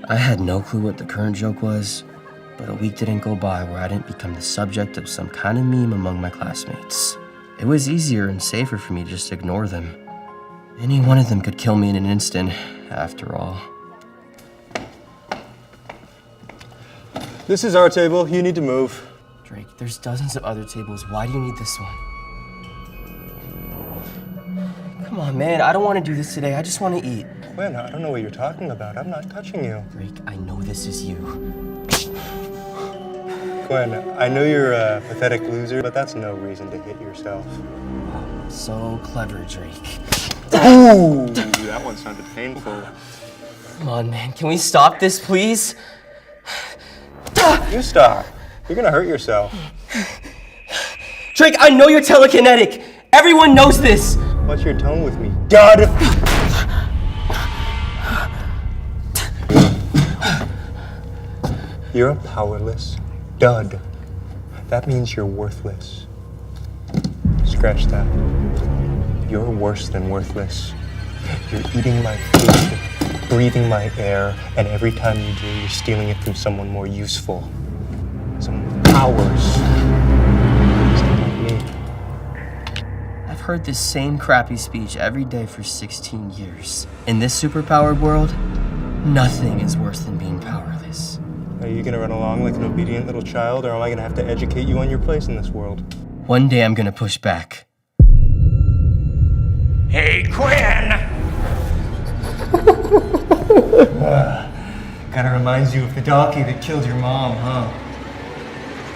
I had no clue what the current joke was, but a week didn't go by where I didn't become the subject of some kind of meme among my classmates. It was easier and safer for me to just ignore them. Any one of them could kill me in an instant, after all. This is our table. You need to move. Drake, there's dozens of other tables. Why do you need this one? Come on, man. I don't want to do this today. I just want to eat. Quinn, I don't know what you're talking about. I'm not touching you. Drake, I know this is you. Quinn, I know you're a pathetic loser, but that's no reason to hit yourself. So clever, Drake. Ooh, that one sounded painful. Come on, man. Can we stop this, please? You stop. You're gonna hurt yourself. Drake, I know you're telekinetic. Everyone knows this. What's your tone with me? Dud! You're powerless. Dud. That means you're worthless. Scratch that. You're worse than worthless. You're eating my food, breathing my air, and every time you do, you're stealing it from someone more useful. Some powers. Someone like me. I've heard this same crappy speech every day for 16 years. In this superpowered world, nothing is worse than being powerless. Are you gonna run along like an obedient little child, or am I gonna have to educate you on your place in this world? One day I'm gonna push back. Hey, Quinn! Kinda reminds you of the Dalki that killed your mom, huh?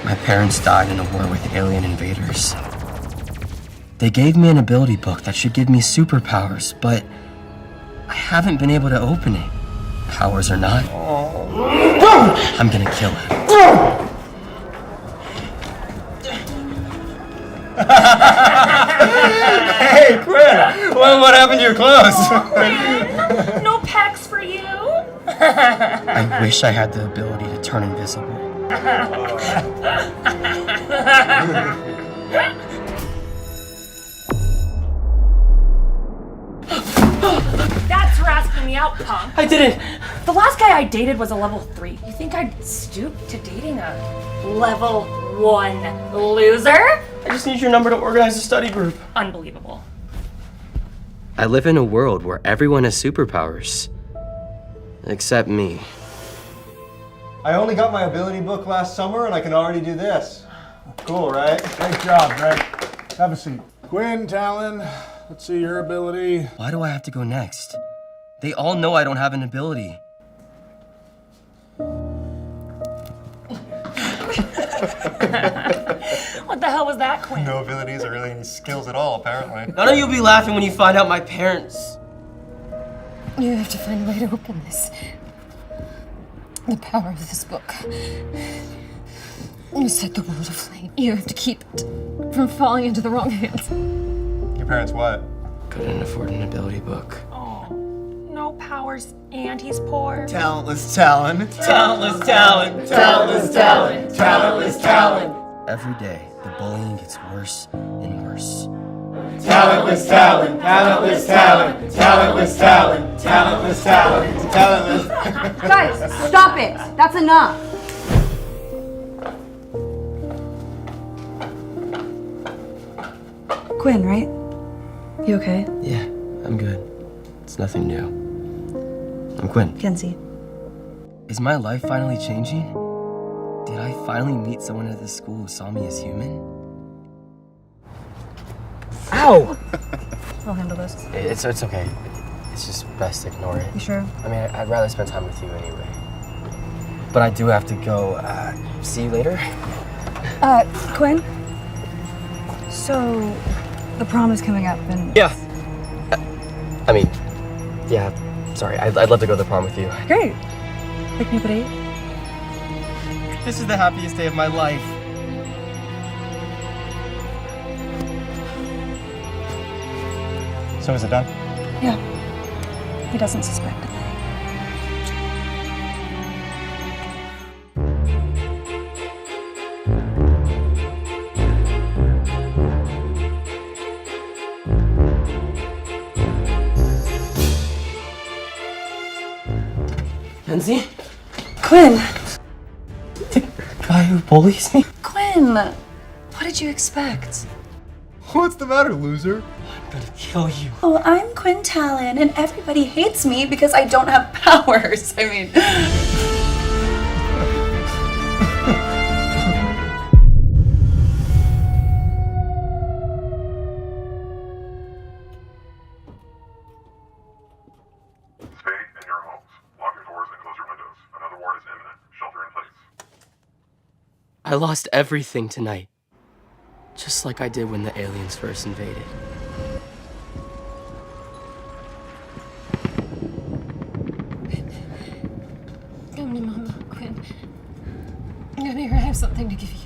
My parents died in a war with alien invaders. They gave me an ability book that should give me superpowers, but I haven't been able to open it. Powers or not, I'm gonna kill him. Hey, Quinn! What happened to your clothes? Quinn, no packs for you. I wish I had the ability to turn invisible. That's for asking me out, punk. I didn't! The last guy I dated was a level 3. You think I'd stoop to dating a level 1 loser? I just need your number to organize a study group. Unbelievable. I live in a world where everyone has superpowers. Except me. I only got my ability book last summer and I can already do this. Cool, right? Great job, Greg. Have a seat. Quinn, Talon, let's see your ability. Why do I have to go next? They all know I don't have an ability. What the hell was that, Quinn? No abilities or really any skills at all, apparently. None of you'll be laughing when you find out my parents. You have to find a way to open this. The power of this book. You set the world aflame. You have to keep it from falling into the wrong hands. Your parents what? Couldn't afford an ability book. Oh, no powers and he's poor. Talentless Talon. Talentless talent! Talentless Talon. Talentless Talon. Every day, the bullying gets worse and worse. Talentless Talon. Talentless Talon. Talentless Talon. Talentless Talon. Talentless. Guys, stop it. That's enough. Quinn, right? You okay? Yeah, I'm good. It's nothing new. I'm Quinn. Kenzie. Is my life finally changing? Did I finally meet someone at this school who saw me as human? Ow! I'll handle this. It's okay. It's just best to ignore it. You sure? I mean, I'd rather spend time with you anyway. But I do have to go. See you later? Quinn? So, the prom is coming up and... Yeah. Yeah, sorry. I'd love to go to the prom with you. Great. Pick me up at 8? This is the happiest day of my life. So is it done? Yeah. He doesn't suspect it. Lindsay? Quinn! The guy who bullies me? Quinn! What did you expect? What's the matter, loser? I'm gonna kill you. Oh, I'm Quinn Talon, and everybody hates me because I don't have powers. I mean... Stay in your homes. Lock your doors and close your windows. Another war is imminent. Shelter in place. I lost everything tonight. Just like I did when the aliens first invaded. Come to Mama, Quinn. Come here, I have something to give you.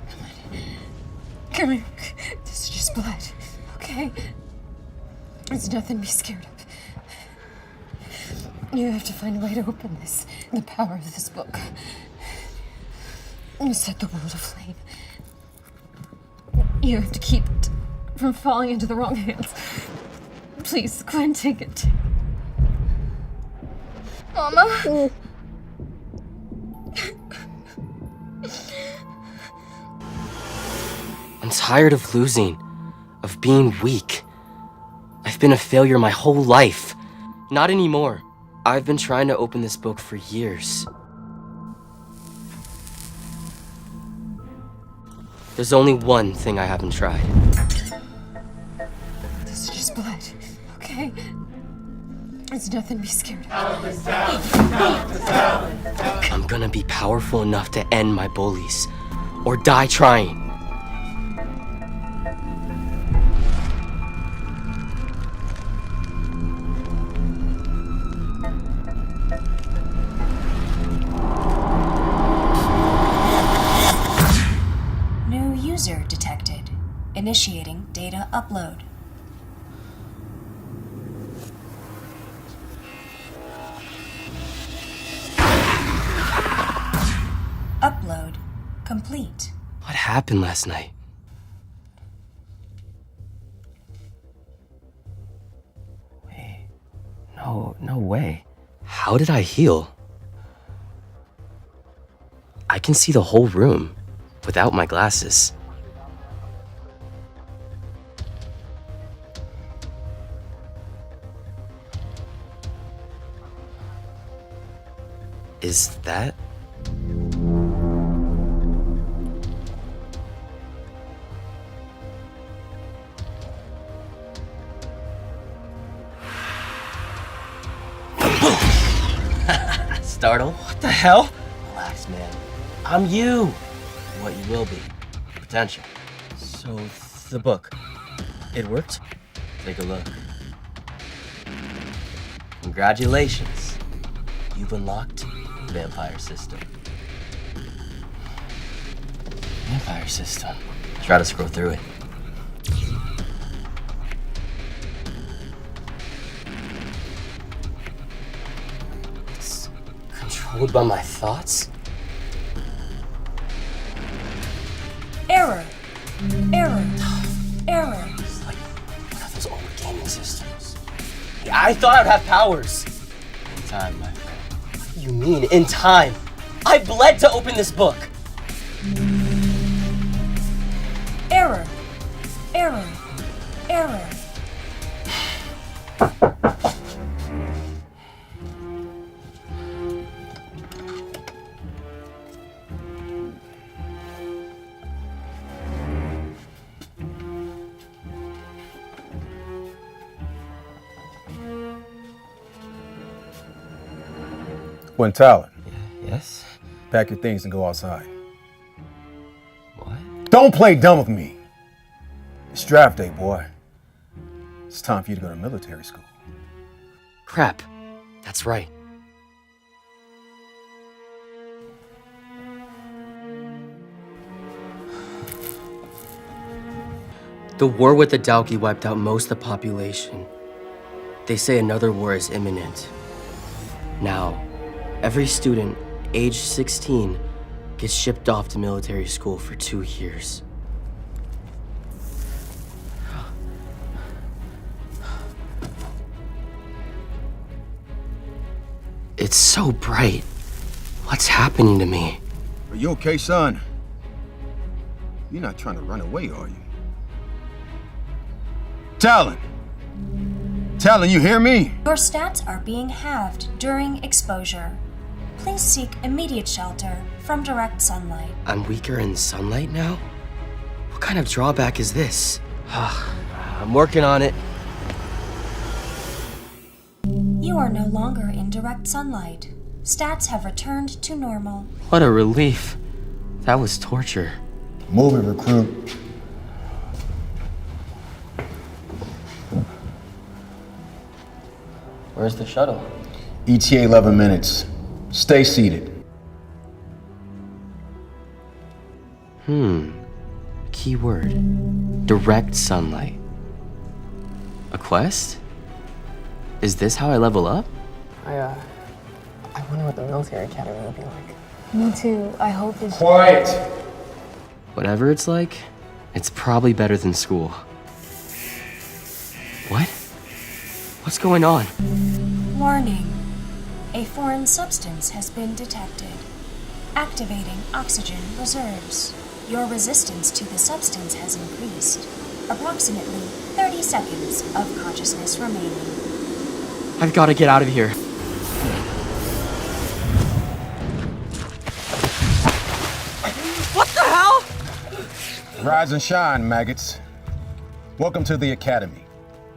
Come on. Come here. This is just blood, okay? It's nothing to be scared of. You have to find a way to open this. The power of this book. You set the world aflame. You have to keep it from falling into the wrong hands. Please, Quinn, take it. Mama? I'm tired of losing, of being weak. I've been a failure my whole life. Not anymore. I've been trying to open this book for years. There's only one thing I haven't tried. This is just blood, okay? It's nothing to be scared of. I'm gonna be powerful enough to end my bullies, or die trying. New user detected. Initiating data upload. Upload complete. What happened last night? Wait, no way. How did I heal? I can see the whole room without my glasses. Is that? Startled? What the hell? Relax, man. I'm you. What you will be. Potential. So, the book. It worked? Take a look. Congratulations. You've unlocked Vampire System. Vampire System. Try to scroll through it. It's controlled by my thoughts? Error. Error. Error. It's like one of those old gaming systems. I thought I'd have powers. In time, my friend. What do you mean, in time? I bled to open this book. Error. Error. Error. Quinn Talon, Yes? pack your things and go outside. What? Don't play dumb with me. It's draft day, boy. It's time for you to go to military school. Crap. That's right. The war with the Dalki wiped out most of the population. They say another war is imminent. Now, every student aged 16 gets shipped off to military school for 2 years. It's so bright. What's happening to me? Are you okay, son? You're not trying to run away, are you? Talon! Talon, you hear me? Your stats are being halved during exposure. Please seek immediate shelter from direct sunlight. I'm weaker in sunlight now? What kind of drawback is this? I'm working on it. You are no longer in direct sunlight. Stats have returned to normal. What a relief. That was torture. Move it, recruit. Where's the shuttle? ETA 11 minutes. Stay seated. Keyword. Direct sunlight. A quest? Is this how I level up? I wonder what the military academy will be like. Me too. I hope it's. Quiet! Whatever it's like, it's probably better than school. What? What's going on? Warning. A foreign substance has been detected. Activating oxygen reserves. Your resistance to the substance has increased. Approximately 30 seconds of consciousness remaining. I've got to get out of here. What the hell? Rise and shine, maggots. Welcome to the academy.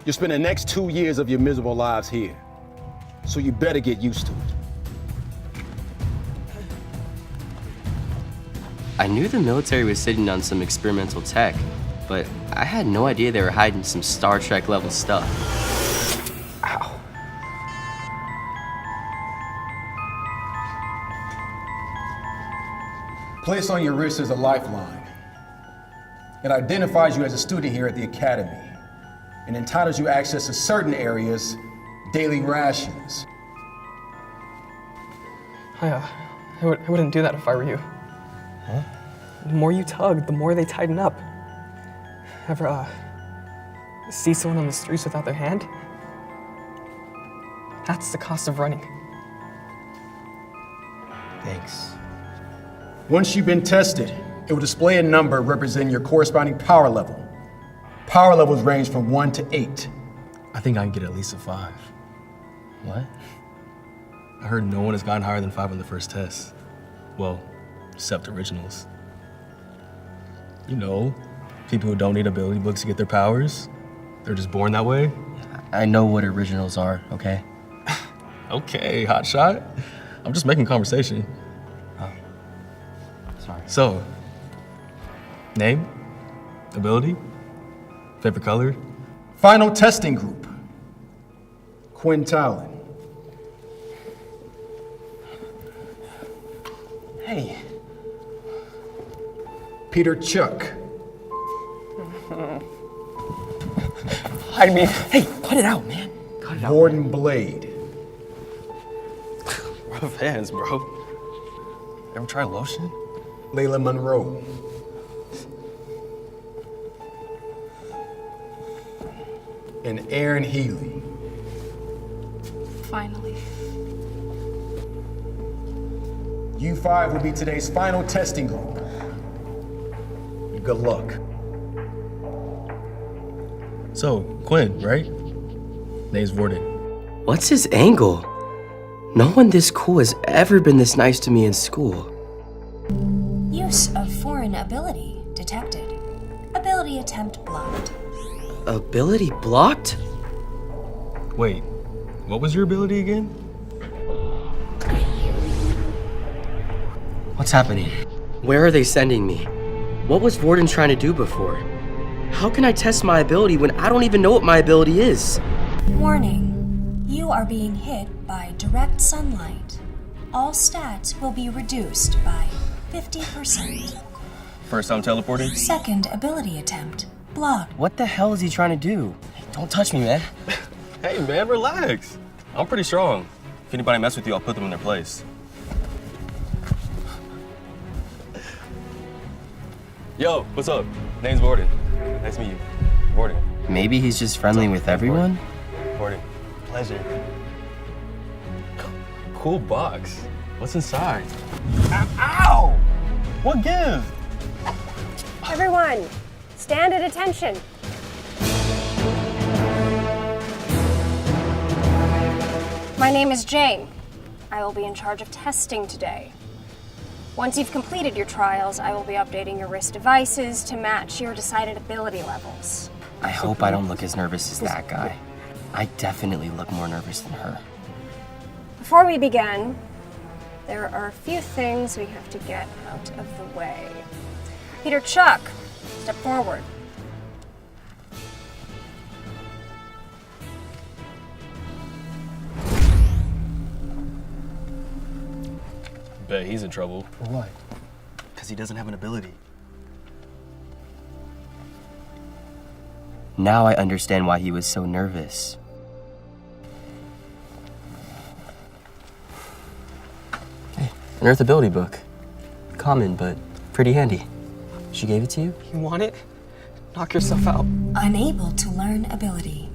You'll spend the next 2 years of your miserable lives here, so you better get used to it. I knew the military was sitting on some experimental tech, but I had no idea they were hiding some Star Trek level stuff. Ow. Placed on your wrist is a lifeline. It identifies you as a student here at the academy and entitles you access to certain areas, daily rations. I wouldn't do that if I were you. Huh? The more you tug, the more they tighten up. Ever, see someone on the streets without their hand? That's the cost of running. Thanks. Once you've been tested, it will display a number representing your corresponding power level. Power levels range from 1 to 8. I think I can get at least a 5. What? I heard no one has gotten higher than 5 on the first test. Well, except originals. You know, people who don't need ability books to get their powers. They're just born that way. I know what originals are, okay? Okay, hotshot. I'm just making conversation. Oh, sorry. So, name, ability, favorite color. Final testing group. Quinn Talon. Hey. Peter Chuck. I mean, hey, cut it out, man. Cut it out. Gordon Blade. Rough hands, bro. Ever try lotion? Layla Monroe. And Aaron Healy. Finally. You 5 will be today's final testing group. Good luck. So, Quinn, right? Name's Warden. What's his angle? No one this cool has ever been this nice to me in school. Use of foreign ability detected. Ability attempt blocked. Ability blocked? Wait, what was your ability again? What's happening? Where are they sending me? What was Warden trying to do before? How can I test my ability when I don't even know what my ability is? Warning. You are being hit by direct sunlight. All stats will be reduced by 50%. First time teleporting? Second ability attempt blocked. What the hell is he trying to do? Hey, don't touch me, man. Hey, man, relax. I'm pretty strong. If anybody mess with you, I'll put them in their place. Yo, what's up? Name's Warden. Nice to meet you. Warden. Maybe he's just friendly with everyone? Warden. Pleasure. cool box. What's inside? Ow! What gives? Everyone, stand at attention. My name is Jane. I will be in charge of testing today. Once you've completed your trials, I will be updating your wrist devices to match your decided ability levels. I hope I don't look as nervous as that guy. I definitely look more nervous than her. Before we begin, there are a few things we have to get out of the way. Peter Chuck, step forward. Bet he's in trouble. For what? Because he doesn't have an ability. Now I understand why he was so nervous. Hey, an Earth ability book. Common, but pretty handy. She gave it to you? You want it? Knock yourself out. Unable to learn ability.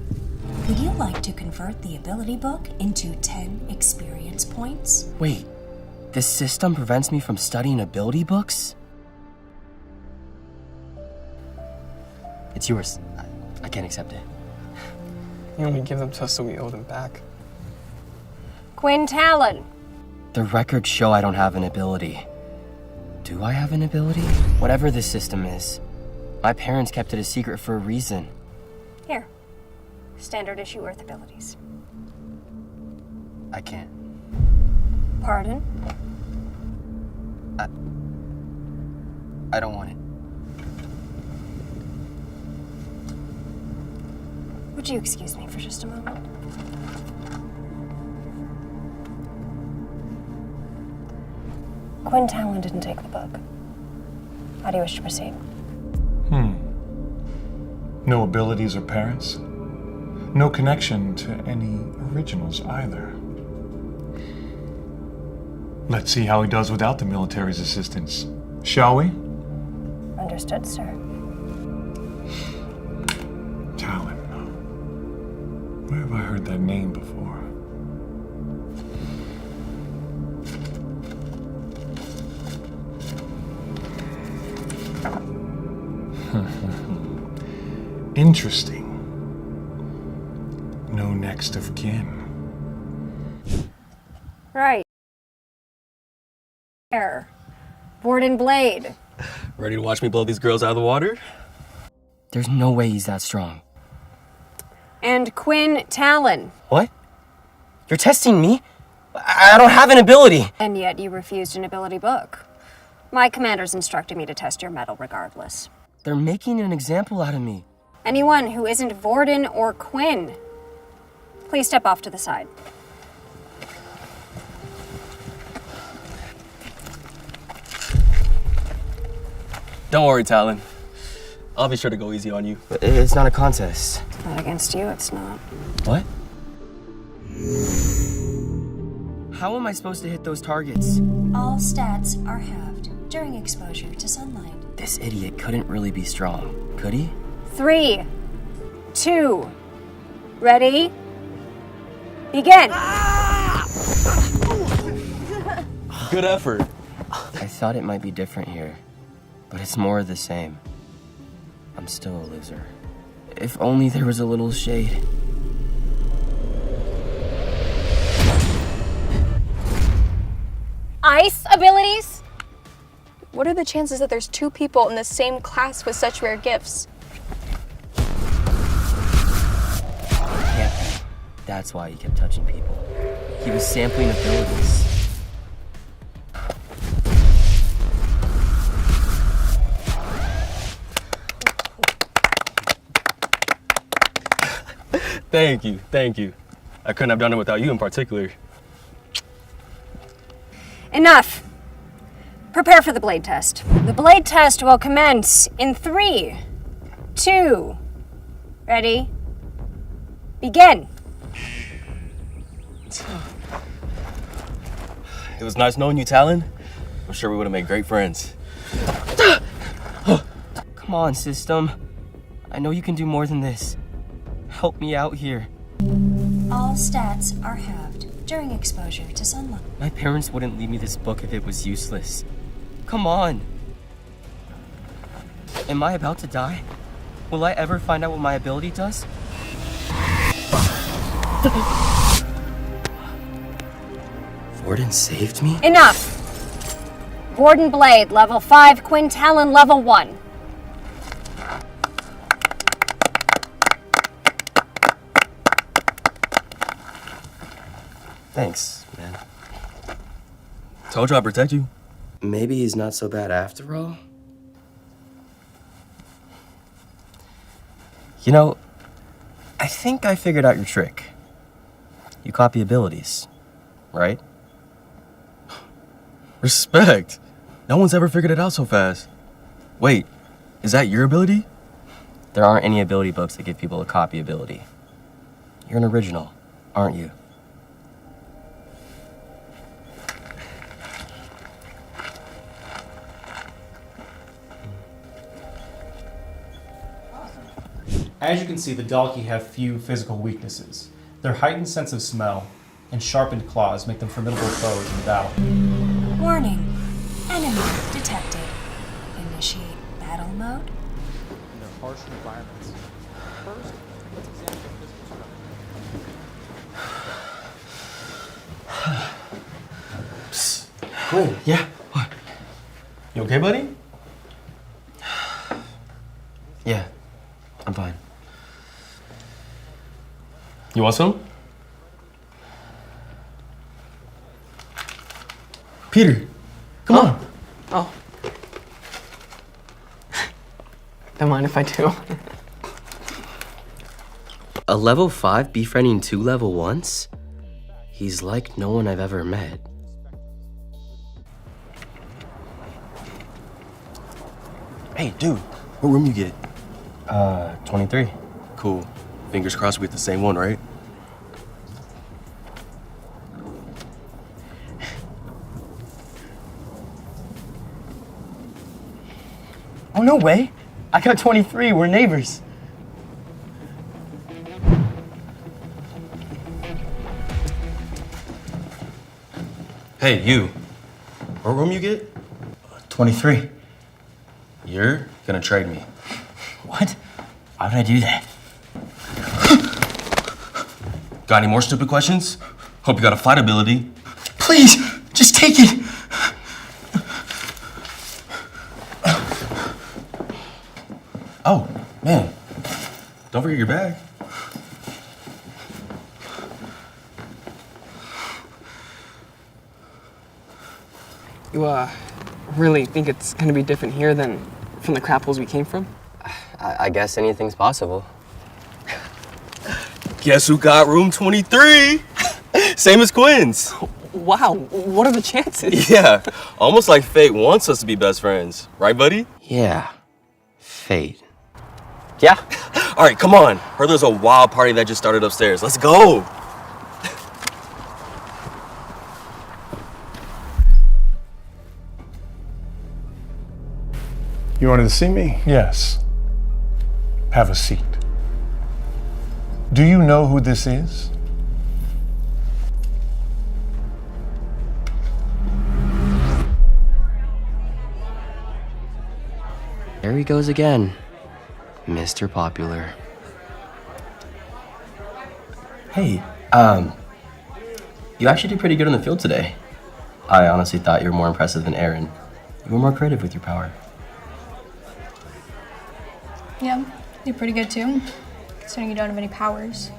Would you like to convert the ability book into 10 experience points? Wait, this system prevents me from studying ability books? It's yours. I can't accept it. You only give them to us so we owe them back. Quinn Talon. The records show I don't have an ability. Do I have an ability? Whatever this system is, my parents kept it a secret for a reason. Here. Standard issue Earth abilities. I can't. Pardon? I don't want it. Would you excuse me for just a moment? Quinn Talon didn't take the book. How do you wish to proceed? No abilities or parents? No connection to any originals either. Let's see how he does without the military's assistance, shall we? Understood, sir. Talon. Where have I heard that name before? Interesting. No next of kin. Right. There. Board and blade. Ready to watch me blow these girls out of the water? There's no way he's that strong. And Quinn Talon. What? You're testing me? I don't have an ability. And yet you refused an ability book. My commanders instructed me to test your mettle regardless. They're making an example out of me. Anyone who isn't Vorden or Quinn, please step off to the side. Don't worry, Talon. I'll be sure to go easy on you. It's not a contest. Not against you, it's not. What? How am I supposed to hit those targets? All stats are halved during exposure to sunlight. This idiot couldn't really be strong, could he? 3, 2, ready? Begin! Good effort. I thought it might be different here, but it's more of the same. I'm still a loser. If only there was a little shade. Ice abilities? What are the chances that there's 2 people in the same class with such rare gifts? Can't be. That's why he kept touching people. He was sampling abilities. Thank you. I couldn't have done it without you in particular. Enough. Prepare for the blade test. The blade test will commence in 3, 2, ready? Begin. It was nice knowing you, Talon. I'm sure we would have made great friends. Come on, system. I know you can do more than this. Help me out here. All stats are halved during exposure to sunlight. My parents wouldn't leave me this book if it was useless. Come on. Am I about to die? Will I ever find out what my ability does? Warden saved me? Enough! Gordon Blade, level 5, Quinn Talon, level 1. Thanks, man. Told you I'd protect you. Maybe he's not so bad after all? You know, I think I figured out your trick. You copy abilities, right? Respect. No one's ever figured it out so fast. Wait, is that your ability? There aren't any ability books that give people a copy ability. You're an original, aren't you? As you can see, the Dalki have few physical weaknesses. Their heightened sense of smell and sharpened claws make them formidable foes in battle. Warning. Enemy detected. Initiate battle mode. In their harsh environments. First, let's examine their physical structure. Psst. Quinn, yeah? What? You okay, buddy? Yeah, I'm fine. You want some? Peter, come on. Oh. Don't mind if I do. A level 5 befriending 2 level 1s? He's like no one I've ever met. Hey, dude, what room you get? 23. Cool. Fingers crossed we get the same one, right? Oh, no way. I got 23. We're neighbors. Hey, you. What room you get? 23. You're gonna trade me. What? Why would I do that? Got any more stupid questions? Hope you got a fight ability. Please, just take it. Oh, man. Don't forget your bag. You, really think it's gonna be different here than from the crap holes we came from? I guess anything's possible. Guess who got room 23? Same as Quinn's. Wow, what are the chances? Yeah, almost like fate wants us to be best friends. Right, buddy? Yeah, fate. Yeah. All right, come on. Heard there's a wild party that just started upstairs. Let's go. You wanted to see me? Yes. Have a seat. Do you know who this is? There he goes again. Mr. Popular. Hey, you actually did pretty good in the field today. I honestly thought you were more impressive than Aaron. You were more creative with your power. Yeah, you're pretty good too, considering you don't have any powers.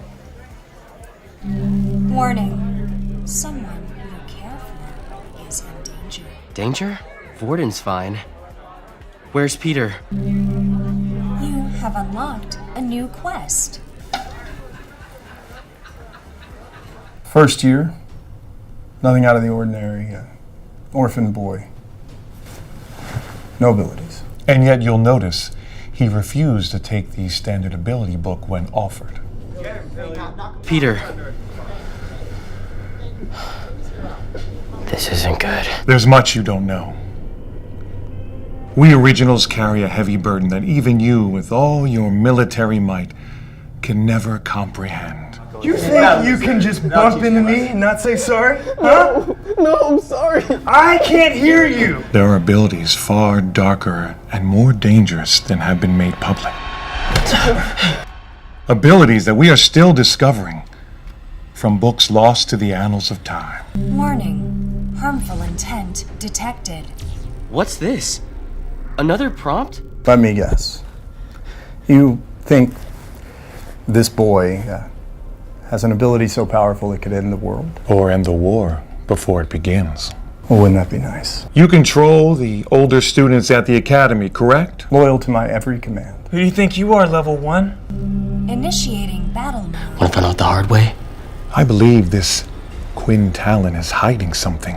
Warning. Someone you care for is in danger. Danger? Vorden's fine. Where's Peter? You have unlocked a new quest. First year, nothing out of the ordinary. Orphaned boy. No abilities. And yet you'll notice he refused to take the standard ability book when offered. Peter. This isn't good. There's much you don't know. We originals carry a heavy burden that even you, with all your military might, can never comprehend. You think you can just bump into me and not say sorry? Huh? No, I'm sorry. I can't hear you! There are abilities far darker and more dangerous than have been made public. Abilities that we are still discovering from books lost to the annals of time. Warning. Harmful intent detected. What's this? Another prompt? Let me guess. You think this boy has an ability so powerful it could end the world? Or end the war before it begins? Well, wouldn't that be nice? You control the older students at the academy, correct? Loyal to my every command. Who do you think you are, level 1? Initiating battle mode. Want to find out the hard way? I believe this Quinn Talon is hiding something.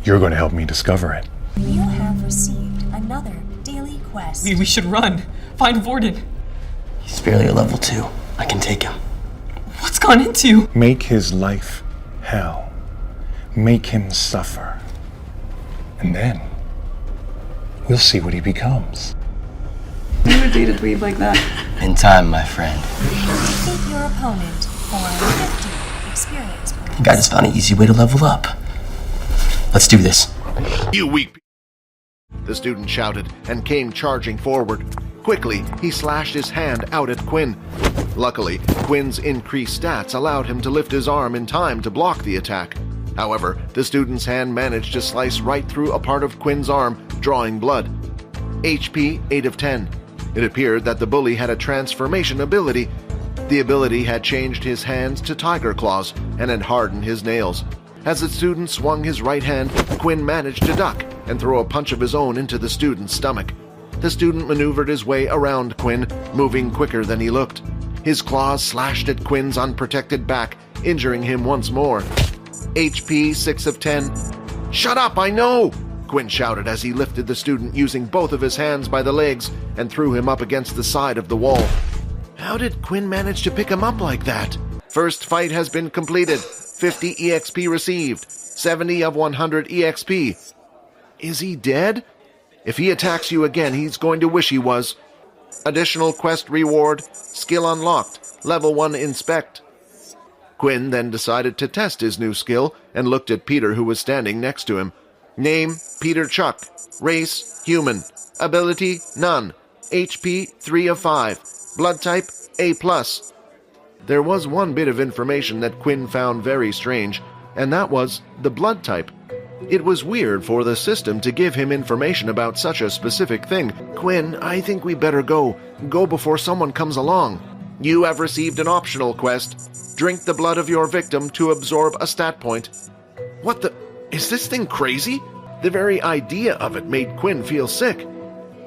You're going to help me discover it. You have received another daily quest. We should run. Find Vorden. He's barely a level 2. I can take him. What's gone into? Make his life hell. Make him suffer. And then we'll see what he becomes. You would date a dweeb like that. In time, my friend. Defeat your opponent for 50 experience points. I think I just found an easy way to level up. Let's do this. You weak. The student shouted and came charging forward. Quickly, he slashed his hand out at Quinn. Luckily, Quinn's increased stats allowed him to lift his arm in time to block the attack. However, the student's hand managed to slice right through a part of Quinn's arm, drawing blood. HP 8 of 10. It appeared that the bully had a transformation ability. The ability had changed his hands to tiger claws and had hardened his nails. As the student swung his right hand, Quinn managed to duck and throw a punch of his own into the student's stomach. The student maneuvered his way around Quinn, moving quicker than he looked. His claws slashed at Quinn's unprotected back, injuring him once more. HP 6 of 10. Shut up, I know! Quinn shouted as he lifted the student using both of his hands by the legs and threw him up against the side of the wall. How did Quinn manage to pick him up like that? First fight has been completed. 50 EXP received. 70 of 100 EXP. Is he dead? If he attacks you again, he's going to wish he was. Additional quest reward. Skill unlocked. Level 1 inspect. Quinn then decided to test his new skill and looked at Peter, who was standing next to him. Name, Peter Chuck. Race, human. Ability, none. HP, 3 of 5. Blood type, A+. There was one bit of information that Quinn found very strange, and that was the blood type. It was weird for the system to give him information about such a specific thing. Quinn, I think we better go. Go before someone comes along. You have received an optional quest. Drink the blood of your victim to absorb a stat point. What the... Is this thing crazy? The very idea of it made Quinn feel sick.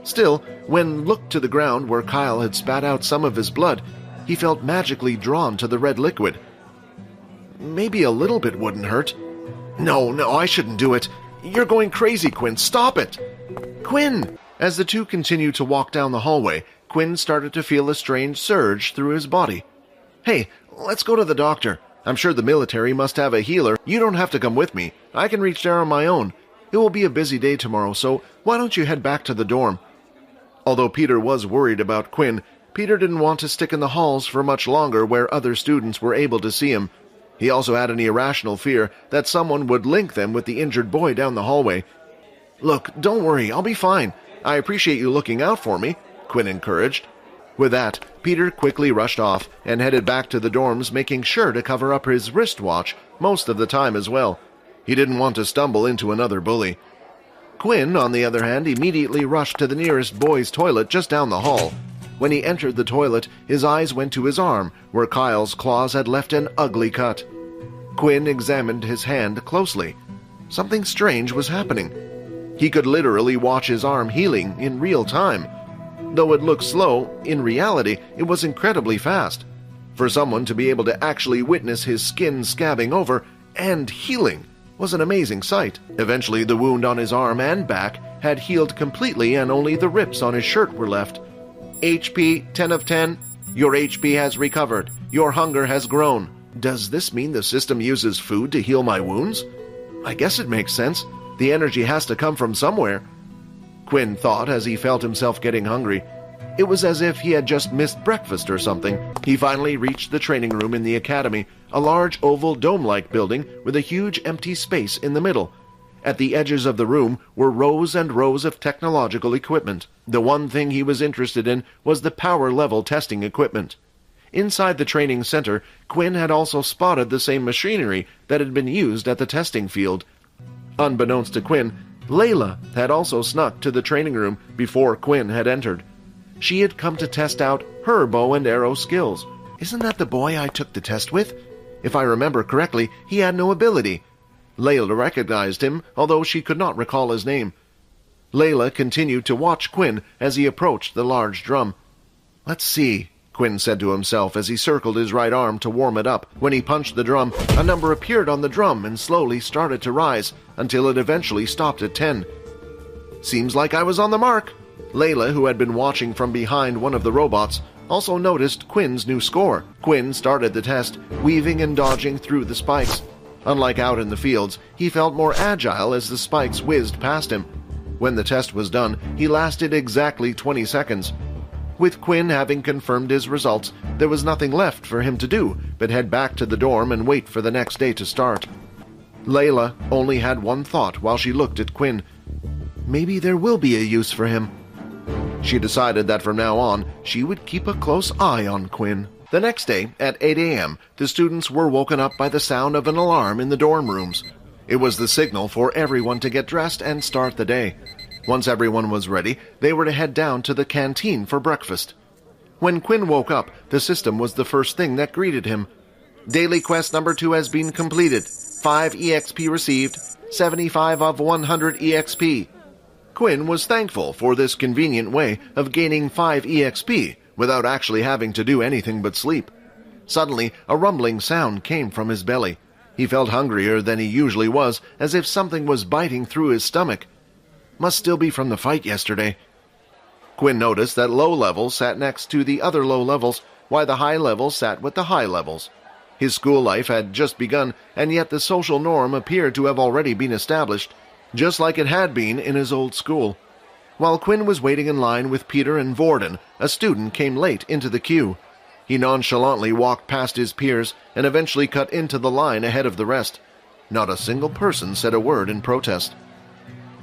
Still, when looked to the ground where Kyle had spat out some of his blood, he felt magically drawn to the red liquid. Maybe a little bit wouldn't hurt. No, I shouldn't do it. You're going crazy, Quinn. Stop it. Quinn! As the two continued to walk down the hallway, Quinn started to feel a strange surge through his body. Hey, let's go to the doctor. I'm sure the military must have a healer. You don't have to come with me. I can reach there on my own. It will be a busy day tomorrow, so why don't you head back to the dorm? Although Peter was worried about Quinn, Peter didn't want to stick in the halls for much longer where other students were able to see him. He also had an irrational fear that someone would link them with the injured boy down the hallway. Look, don't worry, I'll be fine. I appreciate you looking out for me, Quinn encouraged. With that, Peter quickly rushed off and headed back to the dorms, making sure to cover up his wristwatch most of the time as well. He didn't want to stumble into another bully. Quinn, on the other hand, immediately rushed to the nearest boys' toilet just down the hall. When he entered the toilet, his eyes went to his arm, where Kyle's claws had left an ugly cut. Quinn examined his hand closely. Something strange was happening. He could literally watch his arm healing in real time. Though it looked slow, in reality, it was incredibly fast. For someone to be able to actually witness his skin scabbing over and healing was an amazing sight. Eventually, the wound on his arm and back had healed completely and only the rips on his shirt were left. HP 10 of 10. Your HP has recovered. Your hunger has grown. Does this mean the system uses food to heal my wounds? I guess it makes sense. The energy has to come from somewhere. Quinn thought as he felt himself getting hungry. It was as if he had just missed breakfast or something. He finally reached the training room in the academy, a large oval dome-like building with a huge empty space in the middle. At the edges of the room were rows and rows of technological equipment. The one thing he was interested in was the power-level testing equipment. Inside the training center, Quinn had also spotted the same machinery that had been used at the testing field. Unbeknownst to Quinn, Layla had also snuck to the training room before Quinn had entered. She had come to test out her bow and arrow skills. Isn't that the boy I took the test with? If I remember correctly, he had no ability. Layla recognized him, although she could not recall his name. Layla continued to watch Quinn as he approached the large drum. "Let's see," Quinn said to himself as he circled his right arm to warm it up. When he punched the drum, a number appeared on the drum and slowly started to rise until it eventually stopped at 10. "Seems like I was on the mark." Layla, who had been watching from behind one of the robots, also noticed Quinn's new score. Quinn started the test, weaving and dodging through the spikes. Unlike out in the fields, he felt more agile as the spikes whizzed past him. When the test was done, he lasted exactly 20 seconds. With Quinn having confirmed his results, there was nothing left for him to do but head back to the dorm and wait for the next day to start. Layla only had one thought while she looked at Quinn. Maybe there will be a use for him. She decided that from now on, she would keep a close eye on Quinn. The next day, at 8 a.m., the students were woken up by the sound of an alarm in the dorm rooms. It was the signal for everyone to get dressed and start the day. Once everyone was ready, they were to head down to the canteen for breakfast. When Quinn woke up, the system was the first thing that greeted him. Daily quest number 2 has been completed. 5 EXP received. 75 of 100 EXP. Quinn was thankful for this convenient way of gaining 5 EXP without actually having to do anything but sleep. Suddenly, a rumbling sound came from his belly. He felt hungrier than he usually was, as if something was biting through his stomach. Must still be from the fight yesterday. Quinn noticed that low levels sat next to the other low levels, while the high levels sat with the high levels. His school life had just begun, and yet the social norm appeared to have already been established, just like it had been in his old school. While Quinn was waiting in line with Peter and Vorden, a student came late into the queue. He nonchalantly walked past his peers and eventually cut into the line ahead of the rest. Not a single person said a word in protest.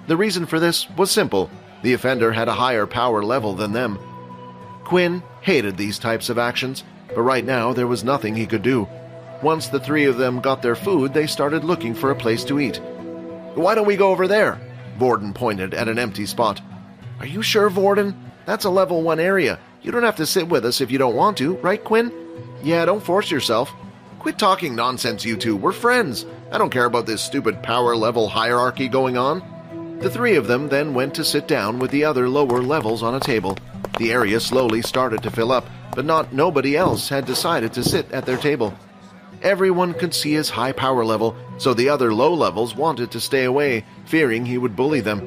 The reason for this was simple. The offender had a higher power level than them. Quinn hated these types of actions, but right now there was nothing he could do. Once the three of them got their food, they started looking for a place to eat. "Why don't we go over there?" Vorden pointed at an empty spot. "Are you sure, Vorden? That's a level 1 area. You don't have to sit with us if you don't want to, right, Quinn? Yeah, don't force yourself. Quit talking nonsense, you two. We're friends. I don't care about this stupid power level hierarchy going on." The three of them then went to sit down with the other lower levels on a table. The area slowly started to fill up, but nobody else had decided to sit at their table. Everyone could see his high power level, so the other low levels wanted to stay away, fearing he would bully them.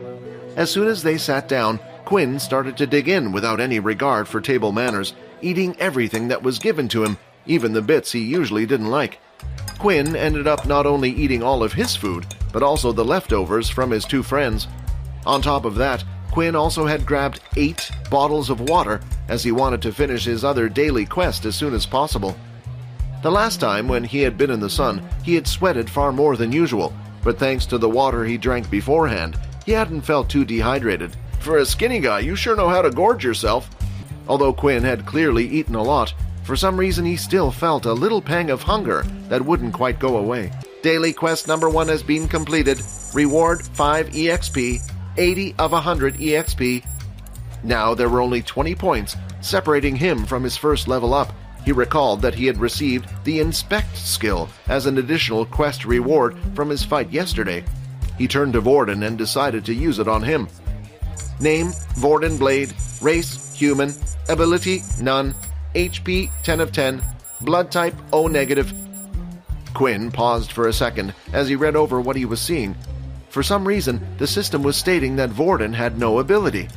As soon as they sat down, Quinn started to dig in without any regard for table manners, eating everything that was given to him, even the bits he usually didn't like. Quinn ended up not only eating all of his food, but also the leftovers from his two friends. On top of that, Quinn also had grabbed 8 bottles of water, as he wanted to finish his other daily quest as soon as possible. The last time when he had been in the sun, he had sweated far more than usual, but thanks to the water he drank beforehand, he hadn't felt too dehydrated. For a skinny guy, you sure know how to gorge yourself. Although Quinn had clearly eaten a lot, for some reason he still felt a little pang of hunger that wouldn't quite go away. Daily quest number 1 has been completed. Reward 5 EXP, 80 of 100 EXP. Now there were only 20 points separating him from his first level up. He recalled that he had received the Inspect skill as an additional quest reward from his fight yesterday. He turned to Vorden and decided to use it on him. Name, Vorden Blade. Race, human. Ability, none. HP, 10 of 10. Blood type, O negative. Quinn paused for a second as he read over what he was seeing. For some reason, the system was stating that Vorden had no ability.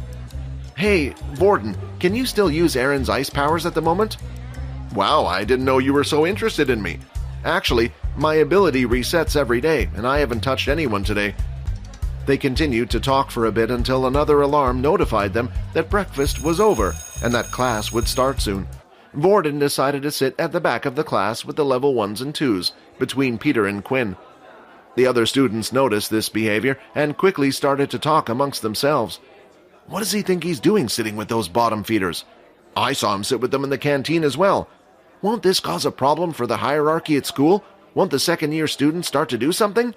"Hey, Vorden, can you still use Aaron's ice powers at the moment?" "Wow, I didn't know you were so interested in me. Actually, my ability resets every day, and I haven't touched anyone today." They continued to talk for a bit until another alarm notified them that breakfast was over, and that class would start soon. Vorden decided to sit at the back of the class with the level 1s and 2s, between Peter and Quinn. The other students noticed this behavior and quickly started to talk amongst themselves. What does he think he's doing sitting with those bottom feeders? I saw him sit with them in the canteen as well. Won't this cause a problem for the hierarchy at school? Won't the second-year students start to do something?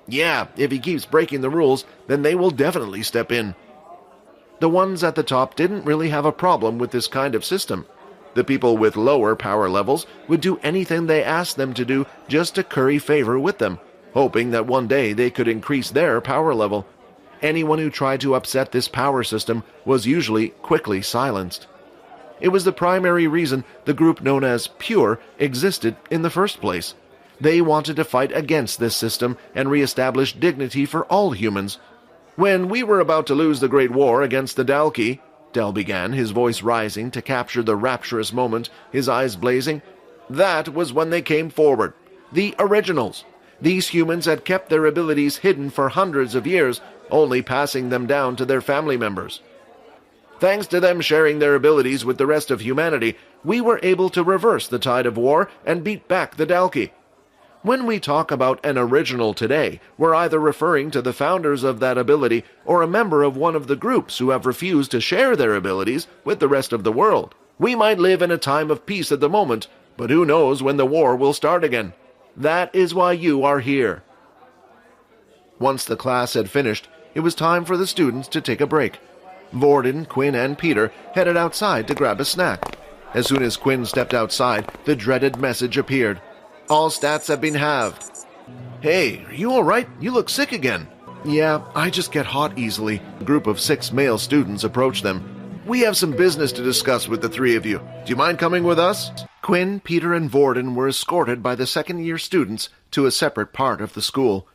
Yeah, if he keeps breaking the rules, then they will definitely step in. The ones at the top didn't really have a problem with this kind of system. The people with lower power levels would do anything they asked them to do just to curry favor with them, hoping that one day they could increase their power level. Anyone who tried to upset this power system was usually quickly silenced. It was the primary reason the group known as Pure existed in the first place. They wanted to fight against this system and reestablish dignity for all humans. When we were about to lose the Great War against the Dalki, Del began, his voice rising to capture the rapturous moment, his eyes blazing, that was when they came forward. The originals. These humans had kept their abilities hidden for hundreds of years, only passing them down to their family members. Thanks to them sharing their abilities with the rest of humanity, we were able to reverse the tide of war and beat back the Dalki. When we talk about an original today, we're either referring to the founders of that ability or a member of one of the groups who have refused to share their abilities with the rest of the world. We might live in a time of peace at the moment, but who knows when the war will start again. That is why you are here. Once the class had finished, it was time for the students to take a break. Vorden, Quinn, and Peter headed outside to grab a snack. As soon as Quinn stepped outside, the dreaded message appeared. All stats have been halved. Hey, are you all right? You look sick again. Yeah, I just get hot easily. A group of 6 male students approached them. We have some business to discuss with the 3 of you. Do you mind coming with us? Quinn, Peter, and Vorden were escorted by the second-year students to a separate part of the school.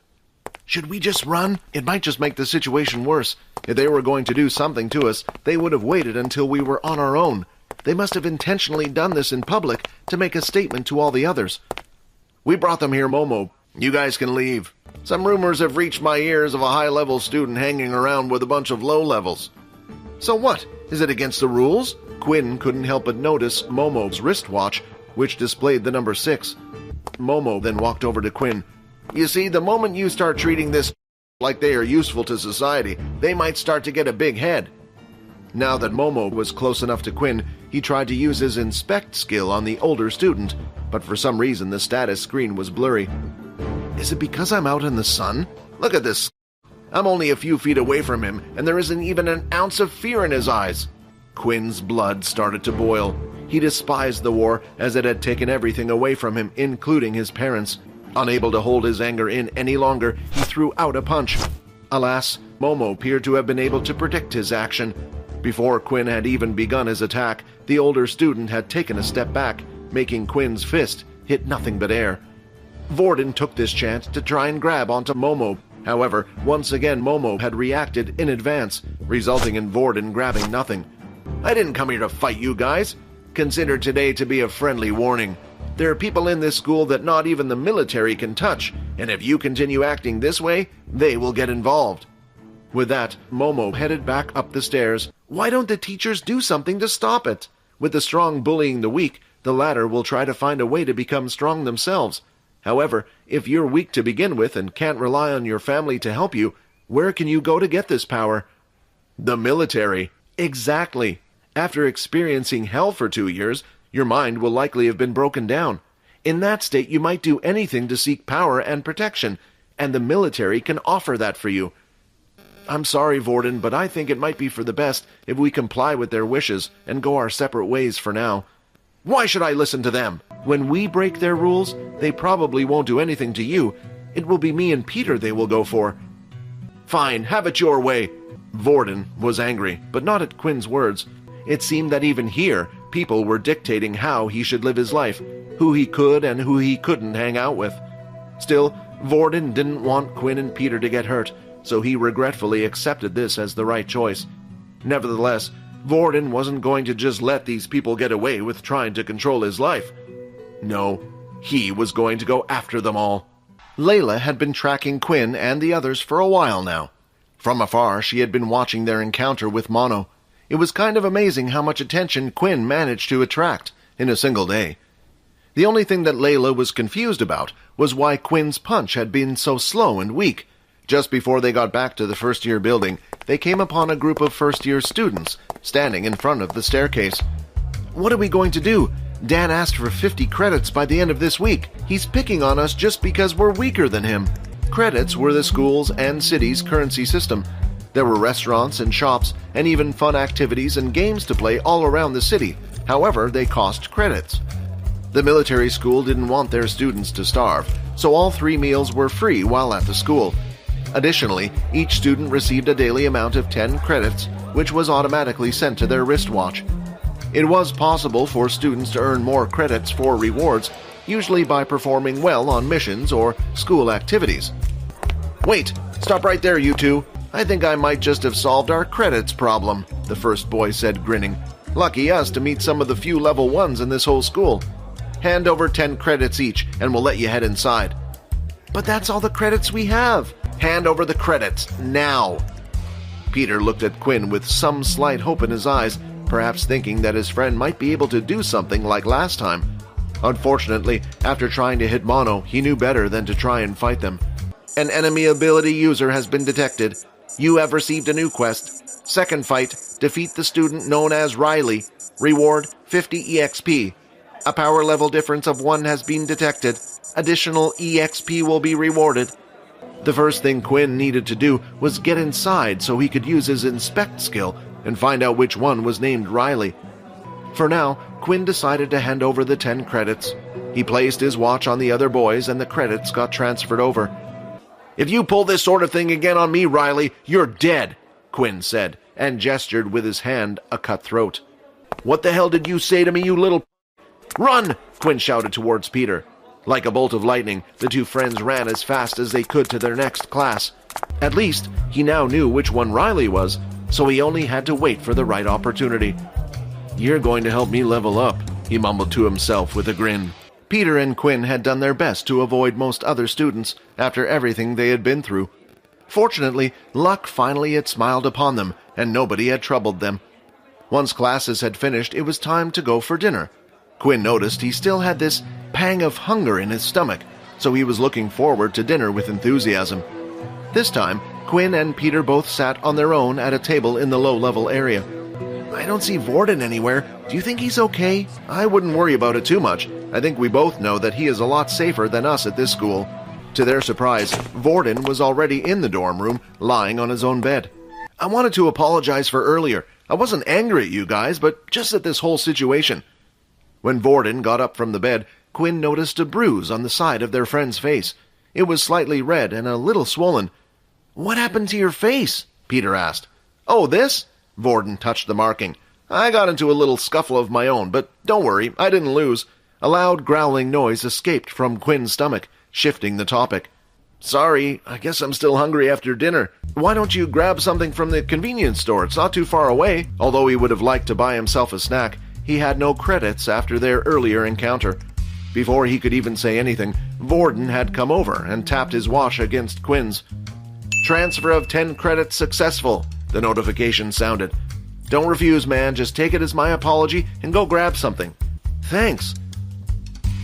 Should we just run? It might just make the situation worse. If they were going to do something to us, they would have waited until we were on our own. They must have intentionally done this in public to make a statement to all the others. We brought them here, Momo. You guys can leave. Some rumors have reached my ears of a high-level student hanging around with a bunch of low-levels. So what? Is it against the rules? Quinn couldn't help but notice Momo's wristwatch, which displayed the number 6. Momo then walked over to Quinn. You see, the moment you start treating this like they are useful to society, they might start to get a big head. Now that Momo was close enough to Quinn, he tried to use his inspect skill on the older student, but for some reason the status screen was blurry. Is it because I'm out in the sun? Look at this. I'm only a few feet away from him, and there isn't even an ounce of fear in his eyes. Quinn's blood started to boil. He despised the war as it had taken everything away from him, including his parents. Unable to hold his anger in any longer, he threw out a punch. Alas, Momo appeared to have been able to predict his action. Before Quinn had even begun his attack, the older student had taken a step back, making Quinn's fist hit nothing but air. Vorden took this chance to try and grab onto Momo. However, once again Momo had reacted in advance, resulting in Vorden grabbing nothing. I didn't come here to fight you guys. Consider today to be a friendly warning. There are people in this school that not even the military can touch, and if you continue acting this way, they will get involved. With that, Momo headed back up the stairs. Why don't the teachers do something to stop it? With the strong bullying the weak, the latter will try to find a way to become strong themselves. However, if you're weak to begin with and can't rely on your family to help you, where can you go to get this power? The military. Exactly. After experiencing hell for 2 years, your mind will likely have been broken down. In that state, you might do anything to seek power and protection, and the military can offer that for you. I'm sorry, Vorden, but I think it might be for the best if we comply with their wishes and go our separate ways for now. Why should I listen to them? When we break their rules, they probably won't do anything to you. It will be me and Peter they will go for. Fine, have it your way. Vorden was angry, but not at Quinn's words. It seemed that even here, people were dictating how he should live his life, who he could and who he couldn't hang out with. Still, Vorden didn't want Quinn and Peter to get hurt, so he regretfully accepted this as the right choice. Nevertheless, Vorden wasn't going to just let these people get away with trying to control his life. No, he was going to go after them all. Layla had been tracking Quinn and the others for a while now. From afar, she had been watching their encounter with Mono. It was kind of amazing how much attention Quinn managed to attract in a single day. The only thing that Layla was confused about was why Quinn's punch had been so slow and weak. Just before they got back to the first-year building, they came upon a group of first-year students standing in front of the staircase. "What are we going to do? Dan asked for 50 credits by the end of this week. He's picking on us just because we're weaker than him." Credits were the school's and city's currency system. There were restaurants and shops and even fun activities and games to play all around the city. However, they cost credits. The military school didn't want their students to starve, so all 3 meals were free while at the school. Additionally, each student received a daily amount of 10 credits, which was automatically sent to their wristwatch. It was possible for students to earn more credits for rewards, usually by performing well on missions or school activities. "Wait, stop right there, you two. I think I might just have solved our credits problem," the first boy said, grinning. "Lucky us to meet some of the few level 1s in this whole school. Hand over 10 credits each, and we'll let you head inside." "But that's all the credits we have." "Hand over the credits, now." Peter looked at Quinn with some slight hope in his eyes, perhaps thinking that his friend might be able to do something like last time. Unfortunately, after trying to hit Mono, he knew better than to try and fight them. "An enemy ability user has been detected. You have received a new quest. Second fight, defeat the student known as Riley. Reward 50 EXP. A power level difference of 1 has been detected. Additional EXP will be rewarded." The first thing Quinn needed to do was get inside so he could use his inspect skill and find out which one was named Riley. For now, Quinn decided to hand over the 10 credits. He placed his watch on the other boys and the credits got transferred over. "If you pull this sort of thing again on me, Riley, you're dead," Quinn said, and gestured with his hand a cut throat. "What the hell did you say to me, you little—" "Run!" Quinn shouted towards Peter. Like a bolt of lightning, the two friends ran as fast as they could to their next class. At least, he now knew which one Riley was, so he only had to wait for the right opportunity. "You're going to help me level up," he mumbled to himself with a grin. Peter and Quinn had done their best to avoid most other students after everything they had been through. Fortunately, luck finally had smiled upon them, and nobody had troubled them. Once classes had finished, it was time to go for dinner. Quinn noticed he still had this pang of hunger in his stomach, so he was looking forward to dinner with enthusiasm. This time, Quinn and Peter both sat on their own at a table in the low-level area. "I don't see Vorden anywhere. Do you think he's okay?" "I wouldn't worry about it too much. I think we both know that he is a lot safer than us at this school." To their surprise, Vorden was already in the dorm room, lying on his own bed. "I wanted to apologize for earlier. I wasn't angry at you guys, but just at this whole situation." When Vorden got up from the bed, Quinn noticed a bruise on the side of their friend's face. It was slightly red and a little swollen. "What happened to your face?" Peter asked. "Oh, this?" Vorden touched the marking. "I got into a little scuffle of my own, but don't worry, I didn't lose." A loud growling noise escaped from Quinn's stomach, shifting the topic. "Sorry, I guess I'm still hungry after dinner. Why don't you grab something from the convenience store? It's not too far away." Although he would have liked to buy himself a snack, he had no credits after their earlier encounter. Before he could even say anything, Vorden had come over and tapped his watch against Quinn's. "Transfer of 10 credits successful," the notification sounded. "Don't refuse, man. Just take it as my apology and go grab something." "Thanks."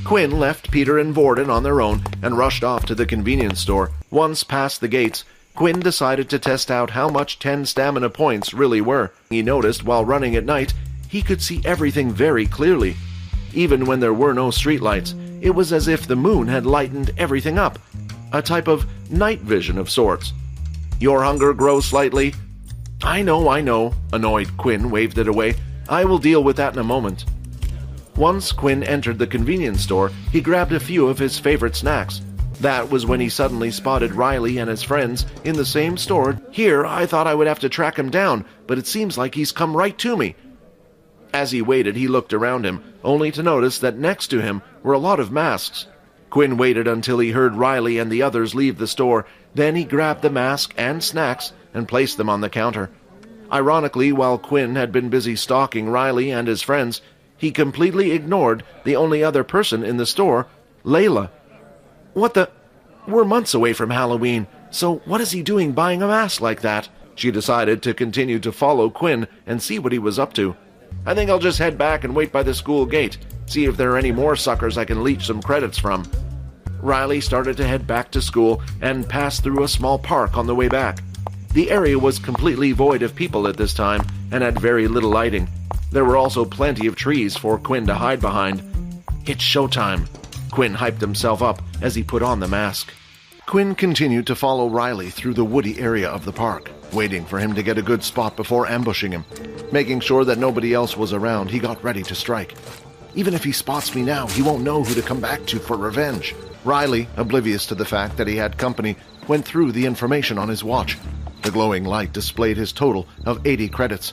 Quinn left Peter and Vorden on their own and rushed off to the convenience store. Once past the gates, Quinn decided to test out how much 10 stamina points really were. He noticed while running at night, he could see everything very clearly. Even when there were no streetlights, it was as if the moon had lightened everything up. A type of night vision of sorts. "Your hunger grows slightly." I know. Annoyed, Quinn waved it away. "I will deal with that in a moment." Once Quinn entered the convenience store, he grabbed a few of his favorite snacks. That was when he suddenly spotted Riley and his friends in the same store. "Here, I thought I would have to track him down, but it seems like he's come right to me." As he waited, he looked around him, only to notice that next to him were a lot of masks. Quinn waited until he heard Riley and the others leave the store. Then he grabbed the mask and snacks and placed them on the counter. Ironically, while Quinn had been busy stalking Riley and his friends, he completely ignored the only other person in the store, Layla. "What the? We're months away from Halloween, so what is he doing buying a mask like that?" She decided to continue to follow Quinn and see what he was up to. I think I'll just head back and wait by the school gate, see if there are any more suckers I can leech some credits from. Riley started to head back to school and passed through a small park on the way back. The area was completely void of people at this time and had very little lighting. There were also plenty of trees for Quinn to hide behind. It's showtime. Quinn hyped himself up as he put on the mask. Quinn continued to follow Riley through the woody area of the park, waiting for him to get a good spot before ambushing him. Making sure that nobody else was around, he got ready to strike. Even if he spots me now, he won't know who to come back to for revenge. Riley, oblivious to the fact that he had company, went through the information on his watch. The glowing light displayed his total of 80 credits.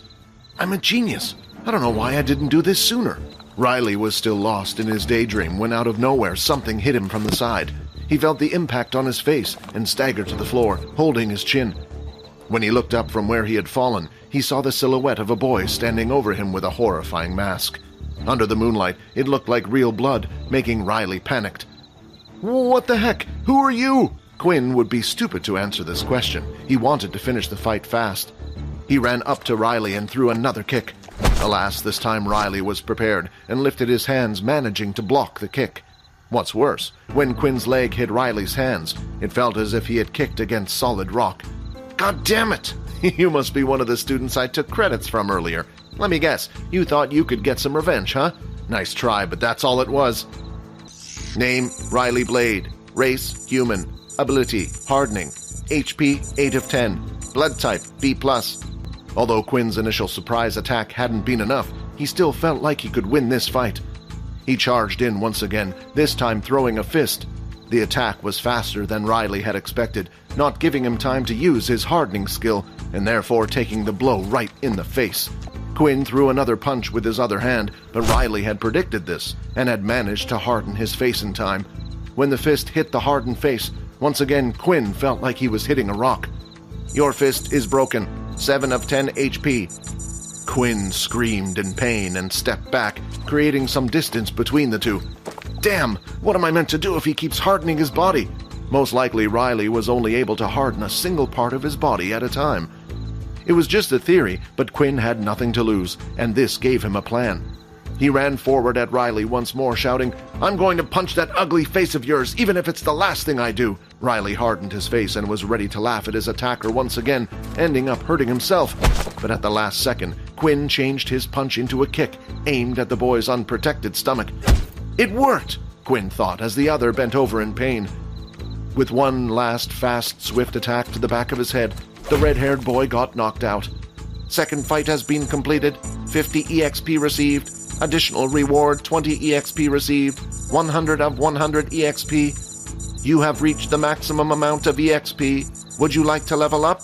I'm a genius. I don't know why I didn't do this sooner. Riley was still lost in his daydream when out of nowhere something hit him from the side. He felt the impact on his face and staggered to the floor, holding his chin. When he looked up from where he had fallen, he saw the silhouette of a boy standing over him with a horrifying mask. Under the moonlight, it looked like real blood, making Riley panicked. What the heck? Who are you? Quinn would be stupid to answer this question. He wanted to finish the fight fast. He ran up to Riley and threw another kick. Alas, this time Riley was prepared and lifted his hands, managing to block the kick. What's worse, when Quinn's leg hit Riley's hands, it felt as if he had kicked against solid rock. God damn it! You must be one of the students I took credits from earlier. Let me guess, you thought you could get some revenge, huh? Nice try, but that's all it was. Name, Riley Blade. Race, human. Ability, hardening. HP, 8 of 10. Blood type, B+. Although Quinn's initial surprise attack hadn't been enough, he still felt like he could win this fight. He charged in once again, this time throwing a fist. The attack was faster than Riley had expected, not giving him time to use his hardening skill, and therefore taking the blow right in the face. Quinn threw another punch with his other hand, but Riley had predicted this, and had managed to harden his face in time. When the fist hit the hardened face, once again Quinn felt like he was hitting a rock. Your fist is broken. 7 of 10 HP. Quinn screamed in pain and stepped back, creating some distance between the two. Damn! What am I meant to do if he keeps hardening his body? Most likely Riley was only able to harden a single part of his body at a time. It was just a theory, but Quinn had nothing to lose, and this gave him a plan. He ran forward at Riley once more, shouting, I'm going to punch that ugly face of yours, even if it's the last thing I do. Riley hardened his face and was ready to laugh at his attacker once again, ending up hurting himself. But at the last second, Quinn changed his punch into a kick, aimed at the boy's unprotected stomach. It worked, Quinn thought as the other bent over in pain. With one last fast, swift attack to the back of his head, the red-haired boy got knocked out. Second fight has been completed. 50 EXP received. Additional reward, 20 EXP received. 100 of 100 EXP. You have reached the maximum amount of EXP. Would you like to level up?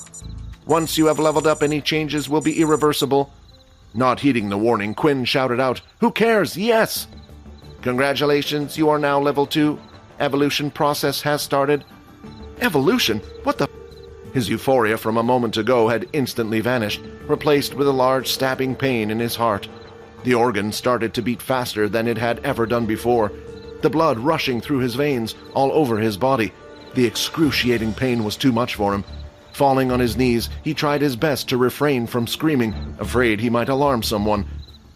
Once you have leveled up, any changes will be irreversible. Not heeding the warning, Quinn shouted out, Who cares? Yes! Congratulations, you are now level 2. Evolution process has started. Evolution? What the? His euphoria from a moment ago had instantly vanished, replaced with a large stabbing pain in his heart. The organ started to beat faster than it had ever done before, the blood rushing through his veins all over his body. The excruciating pain was too much for him. Falling on his knees, he tried his best to refrain from screaming, afraid he might alarm someone.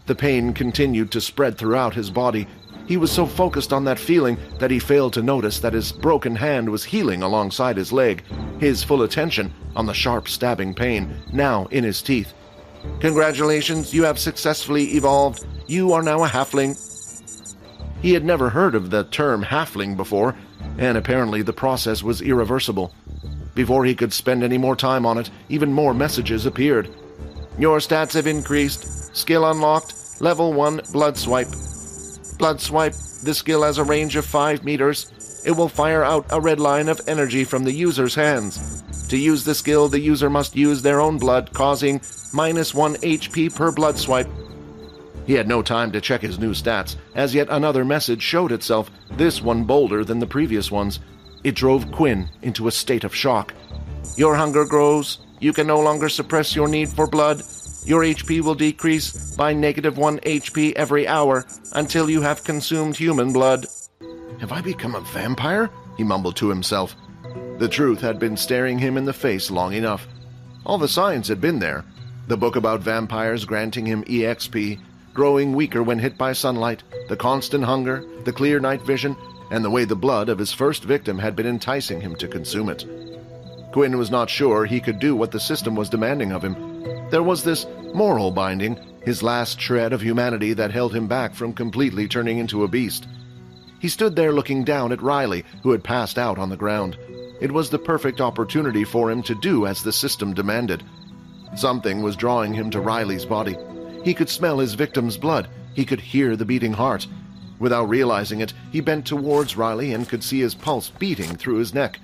The pain continued to spread throughout his body. He was so focused on that feeling that he failed to notice that his broken hand was healing alongside his leg, his full attention on the sharp stabbing pain, now in his teeth. Congratulations, you have successfully evolved. You are now a halfling. He had never heard of the term halfling before, and apparently the process was irreversible. Before he could spend any more time on it, even more messages appeared. Your stats have increased. Skill unlocked. Level 1, Blood Swipe. Blood Swipe. The skill has a range of 5 meters. It will fire out a red line of energy from the user's hands. To use the skill, the user must use their own blood, causing -1 HP per blood swipe. He had no time to check his new stats, as yet another message showed itself, this one bolder than the previous ones. It drove Quinn into a state of shock. Your hunger grows. You can no longer suppress your need for blood. Your HP will decrease by -1 HP every hour until you have consumed human blood. Have I become a vampire? He mumbled to himself. The truth had been staring him in the face long enough. All the signs had been there. The book about vampires granting him EXP, growing weaker when hit by sunlight, the constant hunger, the clear night vision, and the way the blood of his first victim had been enticing him to consume it. Quinn was not sure he could do what the system was demanding of him. There was this moral binding, his last shred of humanity that held him back from completely turning into a beast. He stood there looking down at Riley, who had passed out on the ground. It was the perfect opportunity for him to do as the system demanded. Something was drawing him to Riley's body. He could smell his victim's blood. He could hear the beating heart. Without realizing it, he bent towards Riley and could see his pulse beating through his neck.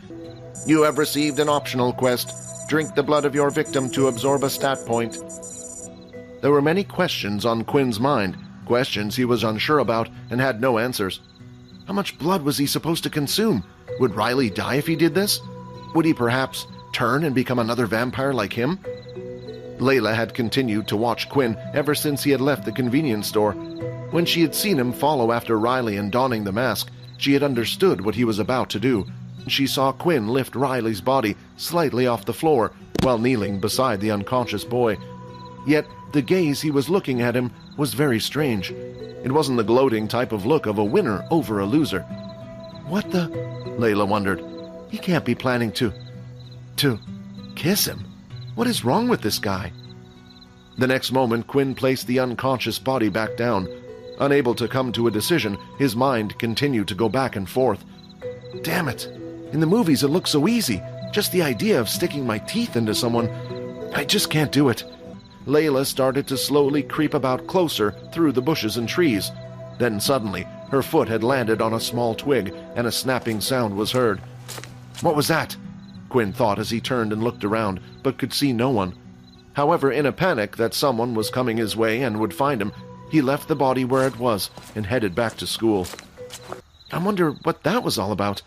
You have received an optional quest. Drink the blood of your victim to absorb a stat point. There were many questions on Quinn's mind, questions he was unsure about and had no answers. How much blood was he supposed to consume? Would Riley die if he did this? Would he perhaps turn and become another vampire like him? Layla had continued to watch Quinn ever since he had left the convenience store. When she had seen him follow after Riley and donning the mask, she had understood what he was about to do. She saw Quinn lift Riley's body slightly off the floor while kneeling beside the unconscious boy. Yet the gaze he was looking at him was very strange. It wasn't the gloating type of look of a winner over a loser. What the? Layla wondered. He can't be planning to kiss him. What is wrong with this guy? The next moment, Quinn placed the unconscious body back down. Unable to come to a decision, his mind continued to go back and forth. Damn it! In the movies it looks so easy. Just the idea of sticking my teeth into someone. I just can't do it. Layla started to slowly creep about closer through the bushes and trees. Then suddenly, her foot had landed on a small twig, and a snapping sound was heard. What was that? Quinn thought as he turned and looked around, but could see no one. However, in a panic that someone was coming his way and would find him, he left the body where it was and headed back to school. I wonder what that was all about.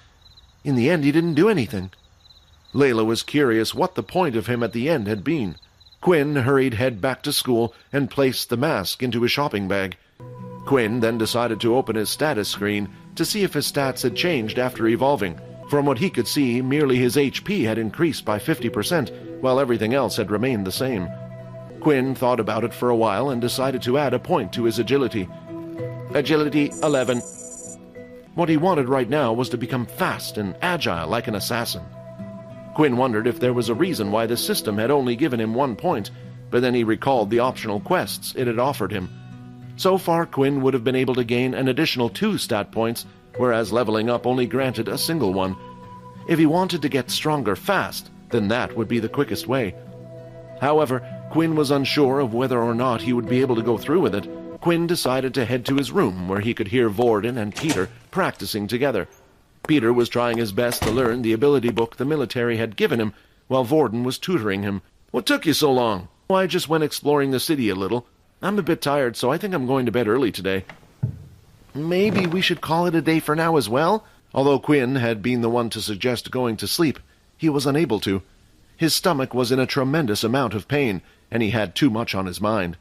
In the end, he didn't do anything. Layla was curious what the point of him at the end had been. Quinn hurried head back to school and placed the mask into his shopping bag. Quinn then decided to open his status screen to see if his stats had changed after evolving. From what he could see, merely his HP had increased by 50%, while everything else had remained the same. Quinn thought about it for a while and decided to add a point to his agility. Agility 11. What he wanted right now was to become fast and agile like an assassin. Quinn wondered if there was a reason why the system had only given him 1 point, but then he recalled the optional quests it had offered him. So far, Quinn would have been able to gain an additional 2 stat points, whereas leveling up only granted a single one. If he wanted to get stronger fast, then that would be the quickest way. However, Quinn was unsure of whether or not he would be able to go through with it. Quinn decided to head to his room where he could hear Vorden and Peter practicing together. Peter was trying his best to learn the ability book the military had given him, while Vorden was tutoring him. What took you so long? Oh, I just went exploring the city a little. I'm a bit tired, so I think I'm going to bed early today. Maybe we should call it a day for now as well? Although Quinn had been the one to suggest going to sleep, he was unable to. His stomach was in a tremendous amount of pain, and he had too much on his mind.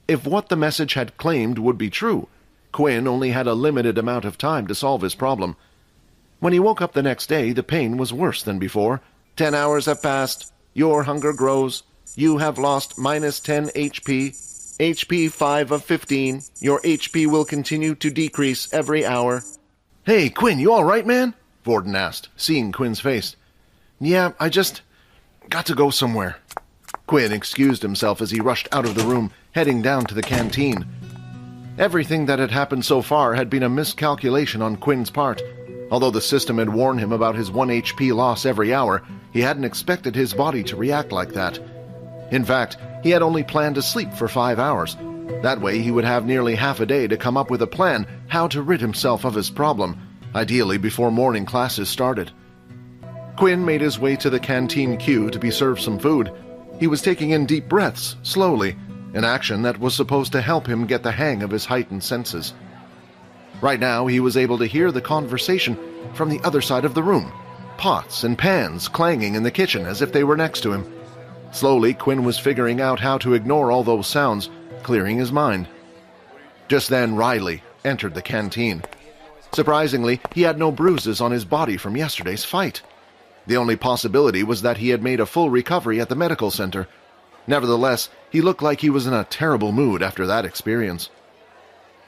If what the message had claimed would be true, Quinn only had a limited amount of time to solve his problem. When he woke up the next day, the pain was worse than before. 10 hours have passed. Your hunger grows. You have lost -10 HP. HP 5 of 15. Your HP will continue to decrease every hour. Hey, Quinn, you all right, man? Vorden asked, seeing Quinn's face. Yeah, I just got to go somewhere. Quinn excused himself as he rushed out of the room, heading down to the canteen. Everything that had happened so far had been a miscalculation on Quinn's part. Although the system had warned him about his 1 HP loss every hour, he hadn't expected his body to react like that. In fact, he had only planned to sleep for 5 hours. That way he would have nearly half a day to come up with a plan how to rid himself of his problem, ideally before morning classes started. Quinn made his way to the canteen queue to be served some food. He was taking in deep breaths, slowly, an action that was supposed to help him get the hang of his heightened senses. Right now, he was able to hear the conversation from the other side of the room, pots and pans clanging in the kitchen as if they were next to him. Slowly, Quinn was figuring out how to ignore all those sounds, clearing his mind. Just then, Riley entered the canteen. Surprisingly, he had no bruises on his body from yesterday's fight. The only possibility was that he had made a full recovery at the medical center. Nevertheless, he looked like he was in a terrible mood after that experience.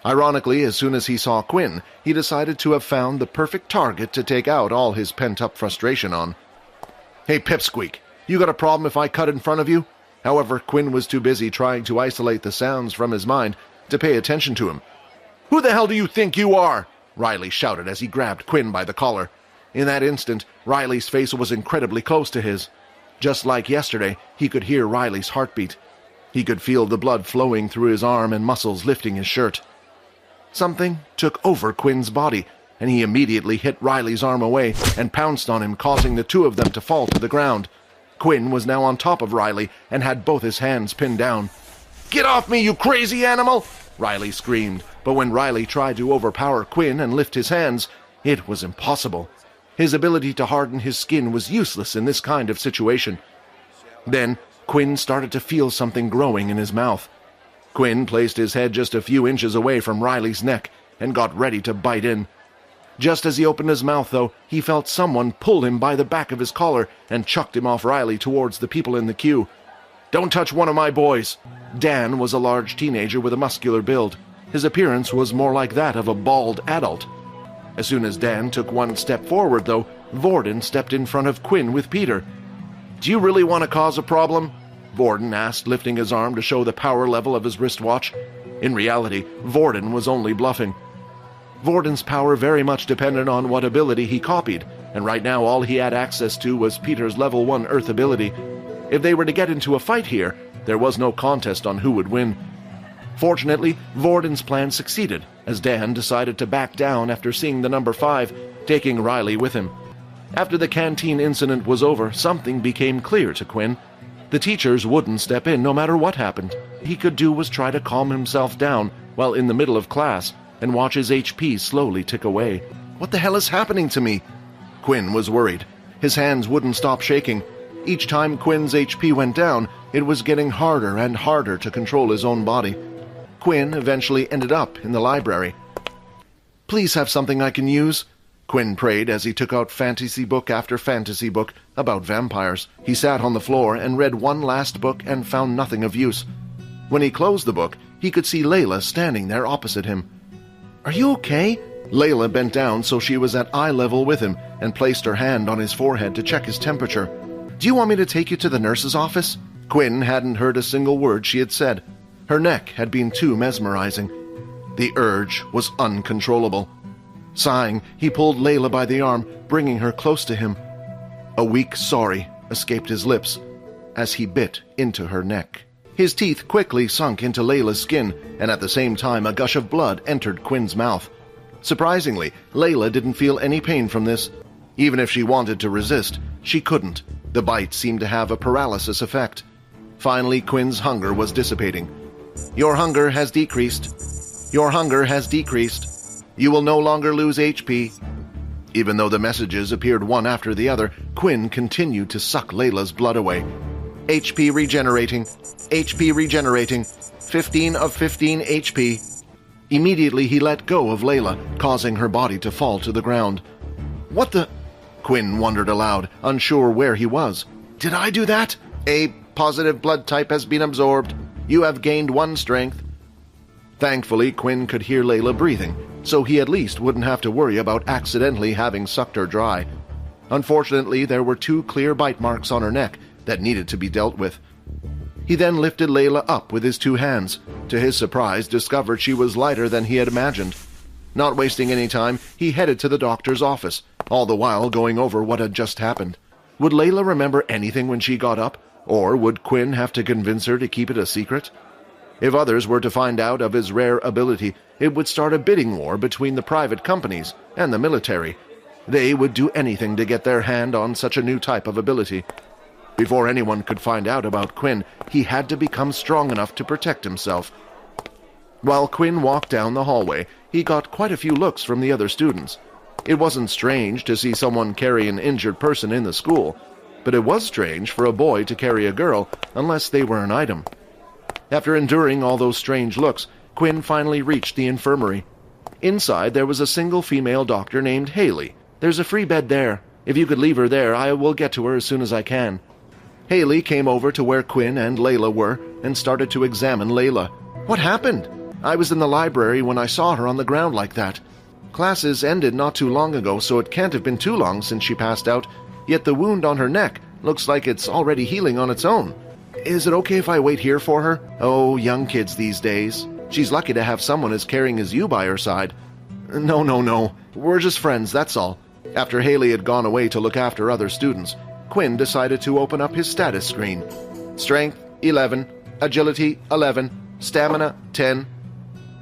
Ironically, as soon as he saw Quinn, he decided to have found the perfect target to take out all his pent-up frustration on. "Hey, Pipsqueak, you got a problem if I cut in front of you?" However, Quinn was too busy trying to isolate the sounds from his mind to pay attention to him. "Who the hell do you think you are?" Riley shouted as he grabbed Quinn by the collar. In that instant, Riley's face was incredibly close to his. Just like yesterday, he could hear Riley's heartbeat. He could feel the blood flowing through his arm and muscles lifting his shirt. Something took over Quinn's body, and he immediately hit Riley's arm away and pounced on him, causing the two of them to fall to the ground. Quinn was now on top of Riley and had both his hands pinned down. "Get off me, you crazy animal!" Riley screamed, but when Riley tried to overpower Quinn and lift his hands, it was impossible. His ability to harden his skin was useless in this kind of situation. Then, Quinn started to feel something growing in his mouth. Quinn placed his head just a few inches away from Riley's neck and got ready to bite in. Just as he opened his mouth, though, he felt someone pull him by the back of his collar and chucked him off Riley towards the people in the queue. "Don't touch one of my boys!" Dan was a large teenager with a muscular build. His appearance was more like that of a bald adult. As soon as Dan took one step forward, though, Vorden stepped in front of Quinn with Peter. "Do you really want to cause a problem?" Vorden asked, lifting his arm to show the power level of his wristwatch. In reality, Vorden was only bluffing. Vorden's power very much depended on what ability he copied, and right now all he had access to was Peter's level 1 Earth ability. If they were to get into a fight here, there was no contest on who would win. Fortunately, Vorden's plan succeeded, as Dan decided to back down after seeing the number 5, taking Riley with him. After the canteen incident was over, something became clear to Quinn. The teachers wouldn't step in no matter what happened. He could do was try to calm himself down while in the middle of class and watch his HP slowly tick away. "What the hell is happening to me?" Quinn was worried. His hands wouldn't stop shaking. Each time Quinn's HP went down, it was getting harder and harder to control his own body. Quinn eventually ended up in the library. "Please have something I can use," Quinn prayed as he took out fantasy book after fantasy book about vampires. He sat on the floor and read one last book and found nothing of use. When he closed the book, he could see Layla standing there opposite him. "Are you okay?" Layla bent down so she was at eye level with him and placed her hand on his forehead to check his temperature. "Do you want me to take you to the nurse's office?" Quinn hadn't heard a single word she had said. Her neck had been too mesmerizing. The urge was uncontrollable. Sighing, he pulled Layla by the arm, bringing her close to him. A weak sorry escaped his lips as he bit into her neck. His teeth quickly sunk into Layla's skin, and at the same time a gush of blood entered Quinn's mouth. Surprisingly, Layla didn't feel any pain from this. Even if she wanted to resist, she couldn't. The bite seemed to have a paralysis effect. Finally, Quinn's hunger was dissipating. "Your hunger has decreased. Your hunger has decreased. You will no longer lose HP." Even though the messages appeared one after the other, Quinn continued to suck Layla's blood away. "HP regenerating. HP regenerating. 15 of 15 HP. Immediately he let go of Layla, causing her body to fall to the ground. "What the—" Quinn wondered aloud, unsure where he was. "Did I do that? A positive blood type has been absorbed. You have gained 1 strength." Thankfully, Quinn could hear Layla breathing, so he at least wouldn't have to worry about accidentally having sucked her dry. Unfortunately, there were 2 clear bite marks on her neck that needed to be dealt with. He then lifted Layla up with his 2 hands. To his surprise, discovered she was lighter than he had imagined. Not wasting any time, he headed to the doctor's office, all the while going over what had just happened. Would Layla remember anything when she got up, or would Quinn have to convince her to keep it a secret? If others were to find out of his rare ability, it would start a bidding war between the private companies and the military. They would do anything to get their hand on such a new type of ability. Before anyone could find out about Quinn, he had to become strong enough to protect himself. While Quinn walked down the hallway, he got quite a few looks from the other students. It wasn't strange to see someone carry an injured person in the school, but it was strange for a boy to carry a girl unless they were an item. After enduring all those strange looks, Quinn finally reached the infirmary. Inside there was a single female doctor named Haley. "There's a free bed there," If you could leave her there, I will get to her as soon as I can." Haley came over to where Quinn and Layla were and started to examine Layla. "What happened? I was in the library when I saw her on the ground like that. Classes ended not too long ago, so it can't have been too long since she passed out, yet the wound on her neck looks like it's already healing on its own. Is it okay if I wait here for her? Oh, young kids these days. She's lucky to have someone as caring as you by her side." No. We're just friends, that's all." After Haley had gone away to look after other students, Quinn decided to open up his status screen. Strength, 11. Agility, 11. Stamina, 10.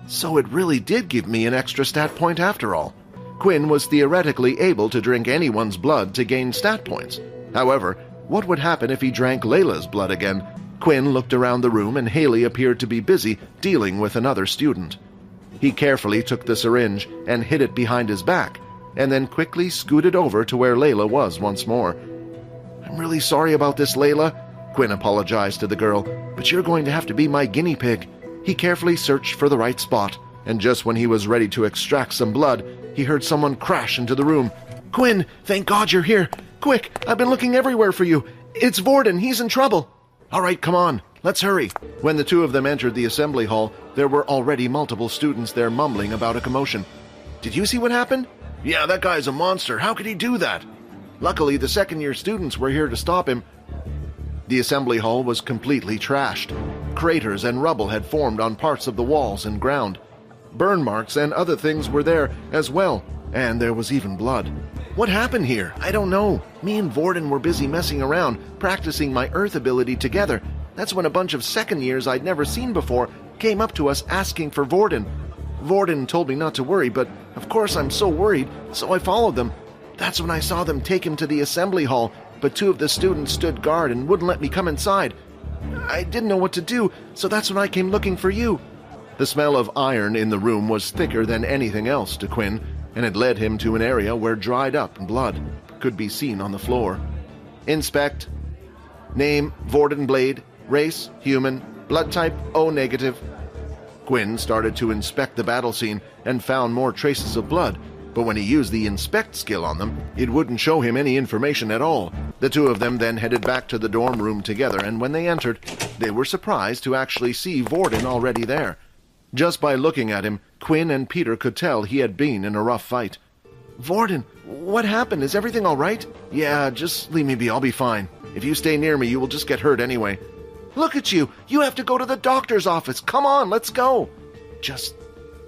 So it really did give me an extra stat point after all. Quinn was theoretically able to drink anyone's blood to gain stat points. However, what would happen if he drank Layla's blood again? Quinn looked around the room and Haley appeared to be busy dealing with another student. He carefully took the syringe and hid it behind his back, and then quickly scooted over to where Layla was once more. "I'm really sorry about this, Layla," Quinn apologized to the girl, "but you're going to have to be my guinea pig." He carefully searched for the right spot, and just when he was ready to extract some blood, he heard someone crash into the room. "Quinn, thank God you're here. Quick, I've been looking everywhere for you. It's Vorden, he's in trouble." "All right, come on, let's hurry." When the two of them entered the assembly hall, there were already multiple students there mumbling about a commotion. "Did you see what happened?" "Yeah, that guy's a monster. How could he do that?" "Luckily, the second-year students were here to stop him." The assembly hall was completely trashed. Craters and rubble had formed on parts of the walls and ground. Burn marks and other things were there as well, and there was even blood. "What happened here? I don't know. Me and Vorden were busy messing around, practicing my Earth ability together. That's when a bunch of second-years I'd never seen before came up to us asking for Vorden. Vorden told me not to worry, but of course I'm so worried, so I followed them. That's when I saw them take him to the assembly hall, but two of the students stood guard and wouldn't let me come inside. I didn't know what to do, so that's when I came looking for you." The smell of iron in the room was thicker than anything else to Quinn, and it led him to an area where dried-up blood could be seen on the floor. "Inspect. Name, Vorden Blade. Race, human. Blood type, O negative." Quinn started to inspect the battle scene and found more traces of blood, but when he used the inspect skill on them, it wouldn't show him any information at all. The two of them then headed back to the dorm room together, and when they entered, they were surprised to actually see Vorden already there. Just by looking at him, Quinn and Peter could tell he had been in a rough fight. "Vorden, what happened? Is everything all right?" "Yeah, just leave me be. I'll be fine. If you stay near me, you will just get hurt anyway." "Look at you! You have to go to the doctor's office! Come on, let's go!" "Just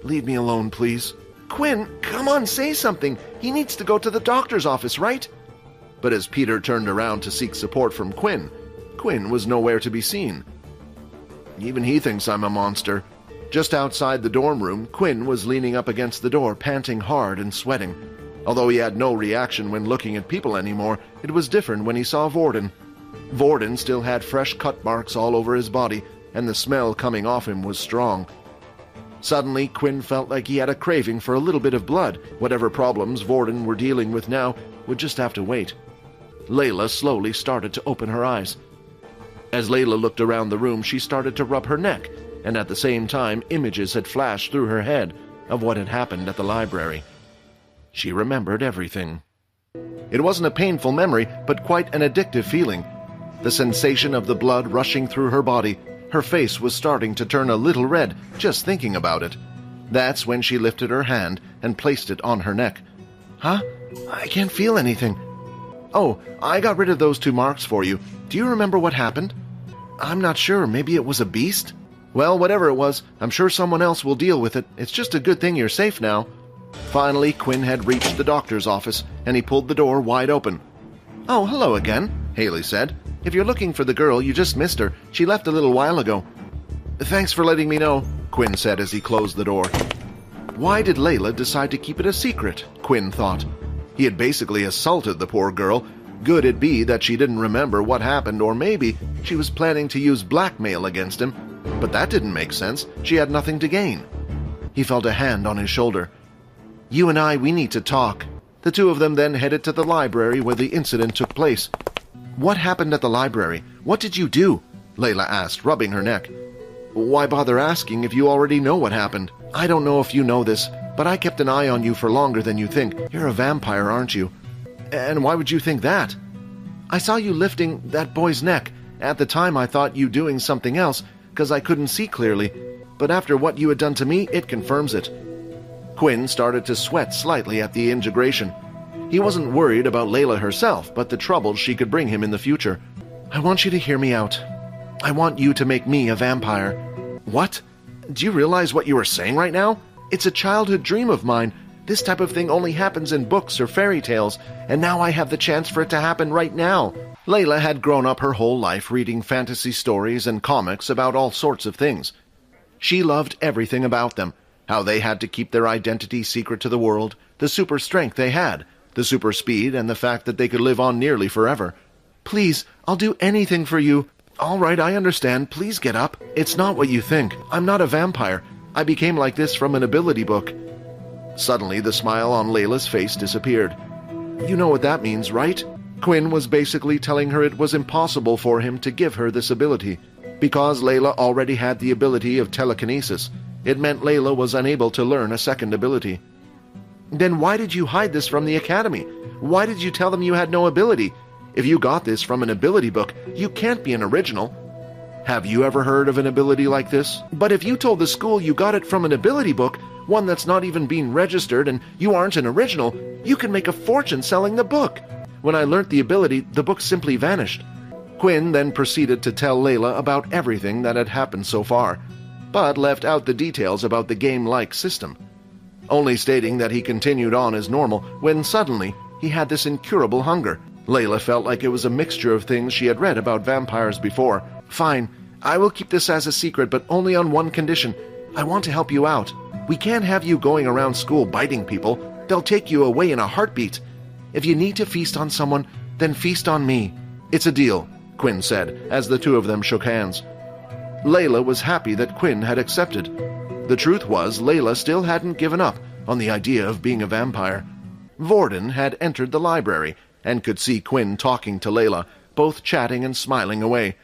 leave me alone, please." "Quinn, come on, say something! He needs to go to the doctor's office, right?" But as Peter turned around to seek support from Quinn, Quinn was nowhere to be seen. "Even he thinks I'm a monster." Just outside the dorm room, Quinn was leaning up against the door, panting hard and sweating. Although he had no reaction when looking at people anymore, it was different when he saw Vorden. Vorden still had fresh cut marks all over his body, and the smell coming off him was strong. Suddenly, Quinn felt like he had a craving for a little bit of blood. Whatever problems Vorden were dealing with now would just have to wait. Layla slowly started to open her eyes. As Layla looked around the room, she started to rub her neck, and at the same time, images had flashed through her head of what had happened at the library. She remembered everything. It wasn't a painful memory, but quite an addictive feeling. The sensation of the blood rushing through her body. Her face was starting to turn a little red just thinking about it. That's when she lifted her hand and placed it on her neck. "Huh? I can't feel anything." "Oh, I got rid of those 2 marks for you. Do you remember what happened?" "I'm not sure. Maybe it was a beast?" "Well, whatever it was, I'm sure someone else will deal with it. It's just a good thing you're safe now." Finally, Quinn had reached the doctor's office, and he pulled the door wide open. "Oh, hello again," Haley said. "If you're looking for the girl, you just missed her. She left a little while ago." "Thanks for letting me know," Quinn said as he closed the door. Why did Layla decide to keep it a secret? Quinn thought. He had basically assaulted the poor girl. Good it be that she didn't remember what happened, or maybe she was planning to use blackmail against him. But that didn't make sense. She had nothing to gain. He felt a hand on his shoulder. "You and I, we need to talk." The two of them then headed to the library where the incident took place. "What happened at the library? What did you do?" Layla asked, rubbing her neck. "Why bother asking if you already know what happened? I don't know if you know this, but I kept an eye on you for longer than you think. You're a vampire, aren't you?" And why would you think that? I saw you lifting that boy's neck. At the time, I thought you doing something else, because I couldn't see clearly. But after what you had done to me, it confirms it. Quinn started to sweat slightly at the integration. He wasn't worried about Layla herself, but the troubles she could bring him in the future. I want you to hear me out. I want you to make me a vampire. What? Do you realize what you are saying right now? It's a childhood dream of mine. This type of thing only happens in books or fairy tales, and now I have the chance for it to happen right now. Layla had grown up her whole life reading fantasy stories and comics about all sorts of things. She loved everything about them, how they had to keep their identity secret to the world, the super strength they had, the super speed, and the fact that they could live on nearly forever. Please, I'll do anything for you. All right, I understand. Please get up. It's not what you think. I'm not a vampire. I became like this from an ability book. Suddenly, the smile on Layla's face disappeared. You know what that means, right? Quinn was basically telling her it was impossible for him to give her this ability. Because Layla already had the ability of telekinesis, it meant Layla was unable to learn a second ability. Then why did you hide this from the Academy? Why did you tell them you had no ability? If you got this from an ability book, you can't be an original. Have you ever heard of an ability like this? But if you told the school you got it from an ability book, one that's not even being registered, and you aren't an original, you can make a fortune selling the book. When I learnt the ability, the book simply vanished. Quinn then proceeded to tell Layla about everything that had happened so far, but left out the details about the game-like system, only stating that he continued on as normal when suddenly he had this incurable hunger. Layla felt like it was a mixture of things she had read about vampires before. Fine, I will keep this as a secret, but only on one condition. I want to help you out. We can't have you going around school biting people. They'll take you away in a heartbeat. If you need to feast on someone, then feast on me. It's a deal, Quinn said, as the two of them shook hands. Layla was happy that Quinn had accepted. The truth was, Layla still hadn't given up on the idea of being a vampire. Vorden had entered the library and could see Quinn talking to Layla, both chatting and smiling away.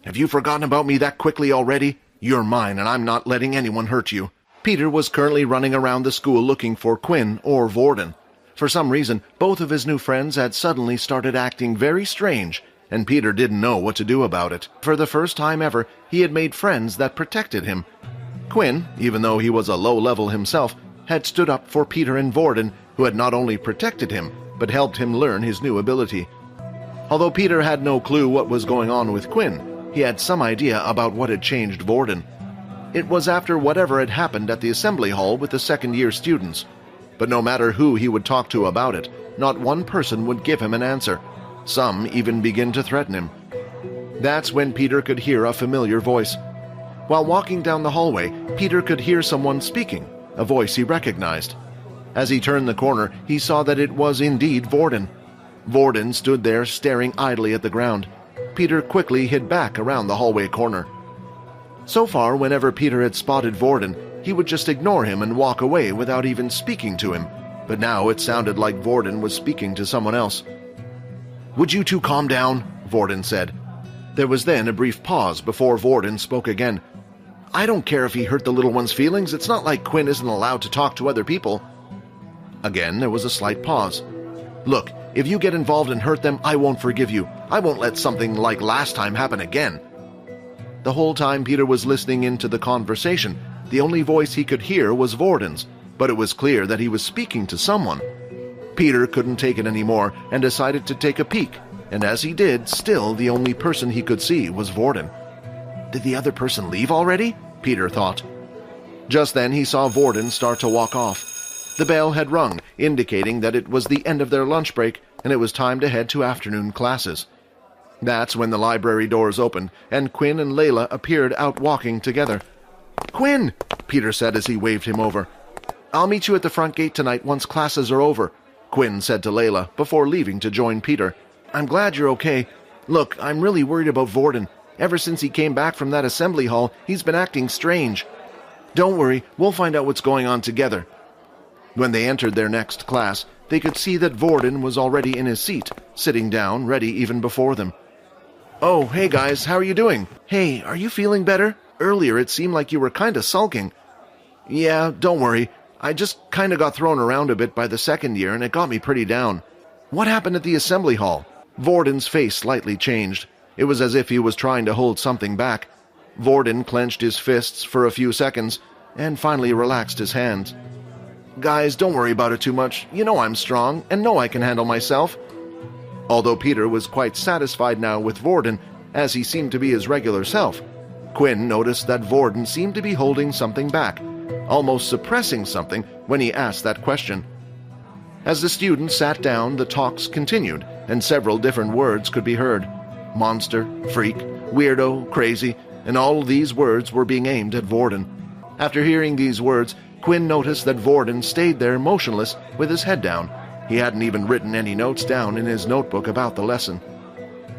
Have you forgotten about me that quickly already? You're mine, and I'm not letting anyone hurt you. Peter was currently running around the school looking for Quinn or Vorden. For some reason, both of his new friends had suddenly started acting very strange, and Peter didn't know what to do about it. For the first time ever, he had made friends that protected him. Quinn, even though he was a low level himself, had stood up for Peter and Vorden, who had not only protected him, but helped him learn his new ability. Although Peter had no clue what was going on with Quinn, he had some idea about what had changed Vorden. It was after whatever had happened at the assembly hall with the second-year students. But no matter who he would talk to about it, not one person would give him an answer. Some even began to threaten him. That's when Peter could hear a familiar voice. While walking down the hallway, Peter could hear someone speaking, a voice he recognized. As he turned the corner, he saw that it was indeed Vorden. Vorden stood there staring idly at the ground. Peter quickly hid back around the hallway corner. So far, whenever Peter had spotted Vorden, he would just ignore him and walk away without even speaking to him. But now it sounded like Vorden was speaking to someone else. Would you two calm down? Vorden said. There was then a brief pause before Vorden spoke again. I don't care if he hurt the little one's feelings. It's not like Quinn isn't allowed to talk to other people. Again, there was a slight pause. Look, if you get involved and hurt them, I won't forgive you. I won't let something like last time happen again. The whole time Peter was listening into the conversation, the only voice he could hear was Vorden's, but it was clear that he was speaking to someone. Peter couldn't take it anymore and decided to take a peek, and as he did, still the only person he could see was Vorden. Did the other person leave already? Peter thought. Just then he saw Vorden start to walk off. The bell had rung, indicating that it was the end of their lunch break and it was time to head to afternoon classes. That's when the library doors opened and Quinn and Layla appeared out walking together. Quinn, Peter said as he waved him over. I'll meet you at the front gate tonight once classes are over, Quinn said to Layla before leaving to join Peter. I'm glad you're okay. Look, I'm really worried about Vorden. Ever since he came back from that assembly hall, he's been acting strange. Don't worry, we'll find out what's going on together. When they entered their next class, they could see that Vorden was already in his seat, sitting down, ready even before them. Oh, hey guys, how are you doing? Hey, are you feeling better? Earlier it seemed like you were kinda sulking. Yeah, don't worry. I just kinda got thrown around a bit by the second year and it got me pretty down. What happened at the assembly hall? Vorden's face slightly changed. It was as if he was trying to hold something back. Vorden clenched his fists for a few seconds and finally relaxed his hands. Guys, don't worry about it too much. You know I'm strong and know I can handle myself. Although Peter was quite satisfied now with Vorden, as he seemed to be his regular self, Quinn noticed that Vorden seemed to be holding something back, almost suppressing something when he asked that question. As the students sat down, the talks continued, and several different words could be heard. Monster, freak, weirdo, crazy, and all these words were being aimed at Vorden. After hearing these words, Quinn noticed that Vorden stayed there motionless with his head down. He hadn't even written any notes down in his notebook about the lesson.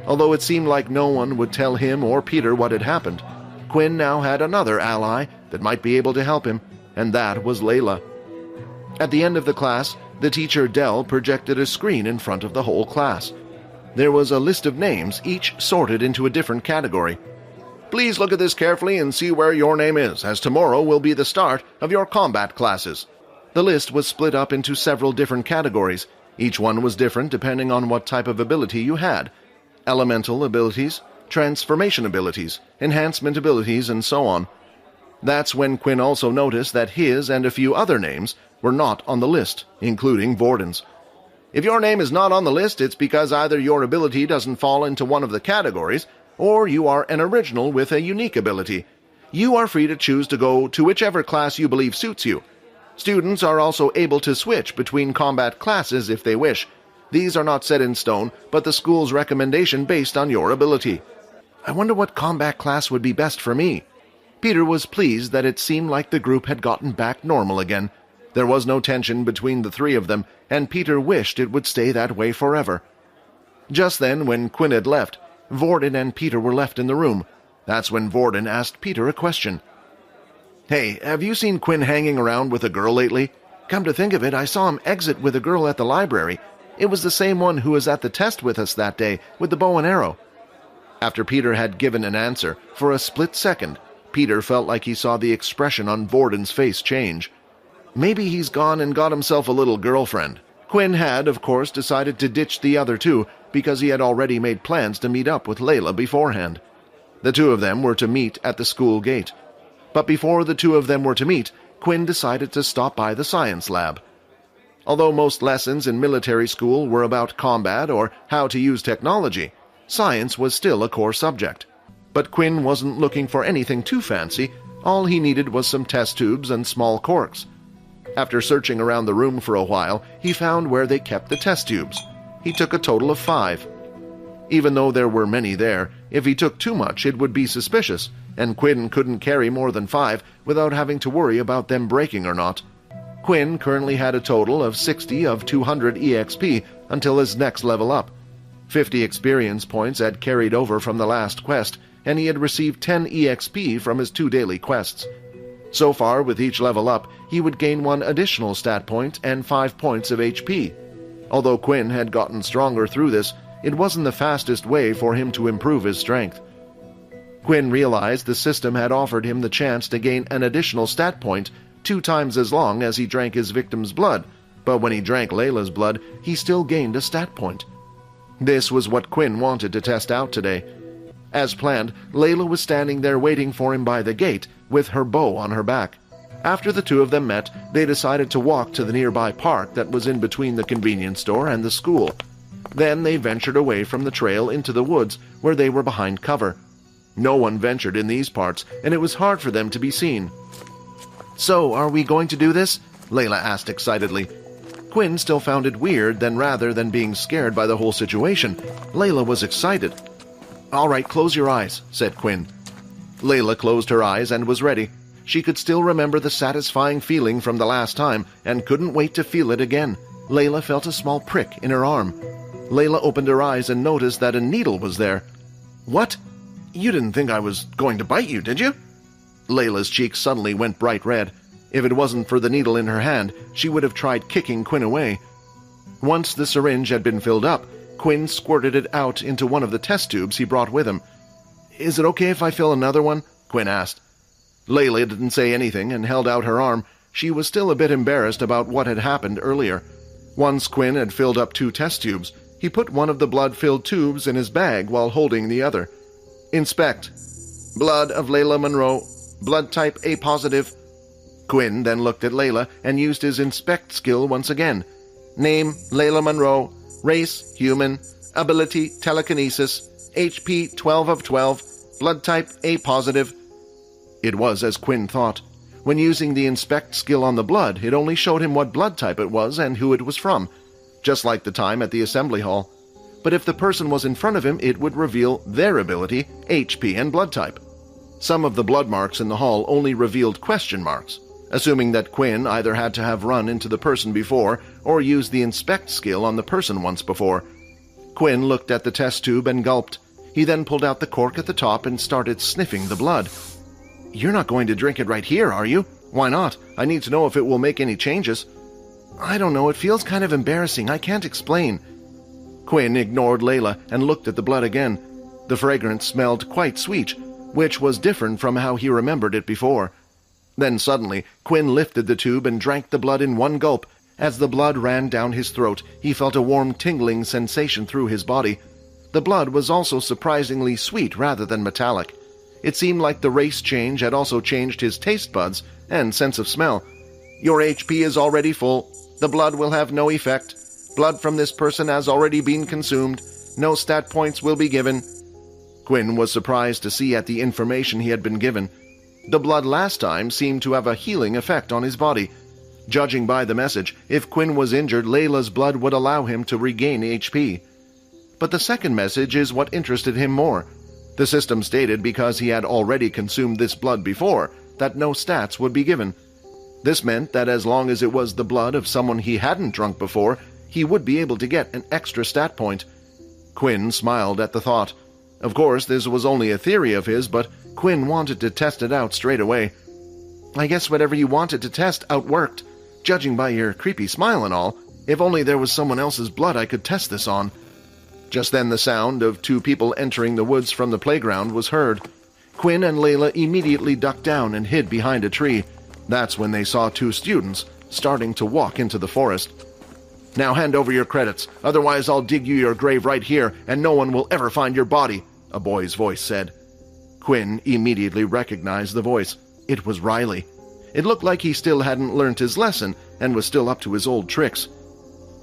Although it seemed like no one would tell him or Peter what had happened, Quinn now had another ally that might be able to help him, and that was Layla. At the end of the class, the teacher Dell projected a screen in front of the whole class. There was a list of names, each sorted into a different category. Please look at this carefully and see where your name is, as tomorrow will be the start of your combat classes. The list was split up into several different categories. Each one was different depending on what type of ability you had. Elemental abilities, transformation abilities, enhancement abilities, and so on. That's when Quinn also noticed that his and a few other names were not on the list, including Vorden's. If your name is not on the list, it's because either your ability doesn't fall into one of the categories, or you are an original with a unique ability. You are free to choose to go to whichever class you believe suits you. Students are also able to switch between combat classes if they wish. These are not set in stone, but the school's recommendation based on your ability. I wonder what combat class would be best for me. Peter was pleased that it seemed like the group had gotten back normal again. There was no tension between the three of them, and Peter wished it would stay that way forever. Just then, when Quinn had left, Vorden and Peter were left in the room. That's when Vorden asked Peter a question. Hey, have you seen Quinn hanging around with a girl lately? Come to think of it, I saw him exit with a girl at the library. It was the same one who was at the test with us that day, with the bow and arrow. After Peter had given an answer, for a split second, Peter felt like he saw the expression on Vorden's face change. Maybe he's gone and got himself a little girlfriend. Quinn had, of course, decided to ditch the other two because he had already made plans to meet up with Layla beforehand. The two of them were to meet at the school gate. But before the two of them were to meet, Quinn decided to stop by the science lab. Although most lessons in military school were about combat or how to use technology, science was still a core subject. But Quinn wasn't looking for anything too fancy. All he needed was some test tubes and small corks. After searching around the room for a while, he found where they kept the test tubes. He took a total of 5. Even though there were many there, if he took too much it would be suspicious, and Quinn couldn't carry more than 5 without having to worry about them breaking or not. Quinn currently had a total of 60 of 200 EXP until his next level up. 50 experience points had carried over from the last quest, and he had received 10 EXP from his 2 daily quests. So far, with each level up, he would gain 1 additional stat point and 5 points of HP. Although Quinn had gotten stronger through this, it wasn't the fastest way for him to improve his strength. Quinn realized the system had offered him the chance to gain an additional stat point 2 times as long as he drank his victim's blood, but when he drank Layla's blood, he still gained a stat point. This was what Quinn wanted to test out today. As planned, Layla was standing there waiting for him by the gate with her bow on her back. After the two of them met, they decided to walk to the nearby park that was in between the convenience store and the school. Then they ventured away from the trail into the woods where they were behind cover. No one ventured in these parts, and it was hard for them to be seen. So, are we going to do this? Layla asked excitedly. Quinn still found it weird that rather than being scared by the whole situation, Layla was excited. All right, close your eyes, said Quinn. Layla closed her eyes and was ready. She could still remember the satisfying feeling from the last time and couldn't wait to feel it again. Layla felt a small prick in her arm. Layla opened her eyes and noticed that a needle was there. What? You didn't think I was going to bite you, did you? Layla's cheeks suddenly went bright red. If it wasn't for the needle in her hand, she would have tried kicking Quinn away. Once the syringe had been filled up, Quinn squirted it out into one of the test tubes he brought with him. Is it okay if I fill another one? Quinn asked. Layla didn't say anything and held out her arm. She was still a bit embarrassed about what had happened earlier. Once Quinn had filled up 2 test tubes, he put one of the blood-filled tubes in his bag while holding the other. Inspect. Blood of Layla Monroe. Blood type A positive. Quinn then looked at Layla and used his inspect skill once again. Name, Layla Monroe. Race, human. Ability, telekinesis. HP, 12 of 12. Blood type A positive. It was as Quinn thought. When using the inspect skill on the blood, it only showed him what blood type it was and who it was from, just like the time at the assembly hall. But if the person was in front of him, it would reveal their ability, HP, and blood type. Some of the blood marks in the hall only revealed question marks, assuming that Quinn either had to have run into the person before or used the inspect skill on the person once before. Quinn looked at the test tube and gulped. He then pulled out the cork at the top and started sniffing the blood. "You're not going to drink it right here, are you?" "Why not? I need to know if it will make any changes." "I don't know, it feels kind of embarrassing. I can't explain." Quinn ignored Layla and looked at the blood again. The fragrance smelled quite sweet, which was different from how he remembered it before. Then suddenly, Quinn lifted the tube and drank the blood in one gulp. As the blood ran down his throat, he felt a warm tingling sensation through his body. The blood was also surprisingly sweet rather than metallic. It seemed like the race change had also changed his taste buds and sense of smell. "Your HP is already full. The blood will have no effect. Blood from this person has already been consumed. No stat points will be given." Quinn was surprised to see at the information he had been given. The blood last time seemed to have a healing effect on his body. Judging by the message, if Quinn was injured, Layla's blood would allow him to regain HP. But the second message is what interested him more. The system stated because he had already consumed this blood before, that no stats would be given. This meant that as long as it was the blood of someone he hadn't drunk before, he would be able to get an extra stat point. Quinn smiled at the thought. Of course, this was only a theory of his, but Quinn wanted to test it out straight away. "I guess whatever you wanted to test outworked. Judging by your creepy smile and all, if only there was someone else's blood I could test this on." Just then the sound of 2 people entering the woods from the playground was heard. Quinn and Layla immediately ducked down and hid behind a tree. That's when they saw 2 students starting to walk into the forest. "Now hand over your credits, otherwise I'll dig you your grave right here, and no one will ever find your body," a boy's voice said. Quinn immediately recognized the voice. It was Riley. It looked like he still hadn't learnt his lesson and was still up to his old tricks.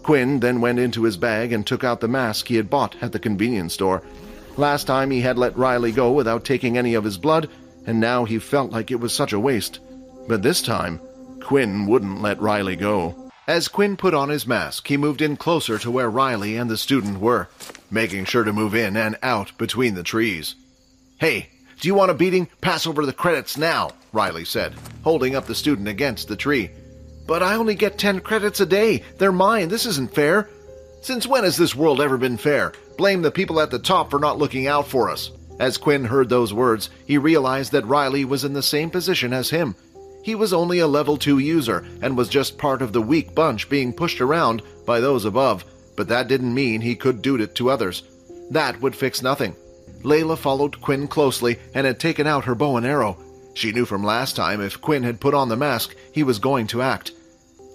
Quinn then went into his bag and took out the mask he had bought at the convenience store. Last time he had let Riley go without taking any of his blood, and now he felt like it was such a waste. But this time, Quinn wouldn't let Riley go. As Quinn put on his mask, he moved in closer to where Riley and the student were, making sure to move in and out between the trees. "Hey, do you want a beating? Pass over the credits now," Riley said, holding up the student against the tree. "But I only get 10 credits a day. They're mine. This isn't fair." "Since when has this world ever been fair? Blame the people at the top for not looking out for us." As Quinn heard those words, he realized that Riley was in the same position as him. He was only a level 2 user and was just part of the weak bunch being pushed around by those above, but that didn't mean he could do it to others. That would fix nothing. Layla followed Quinn closely and had taken out her bow and arrow. She knew from last time if Quinn had put on the mask, he was going to act.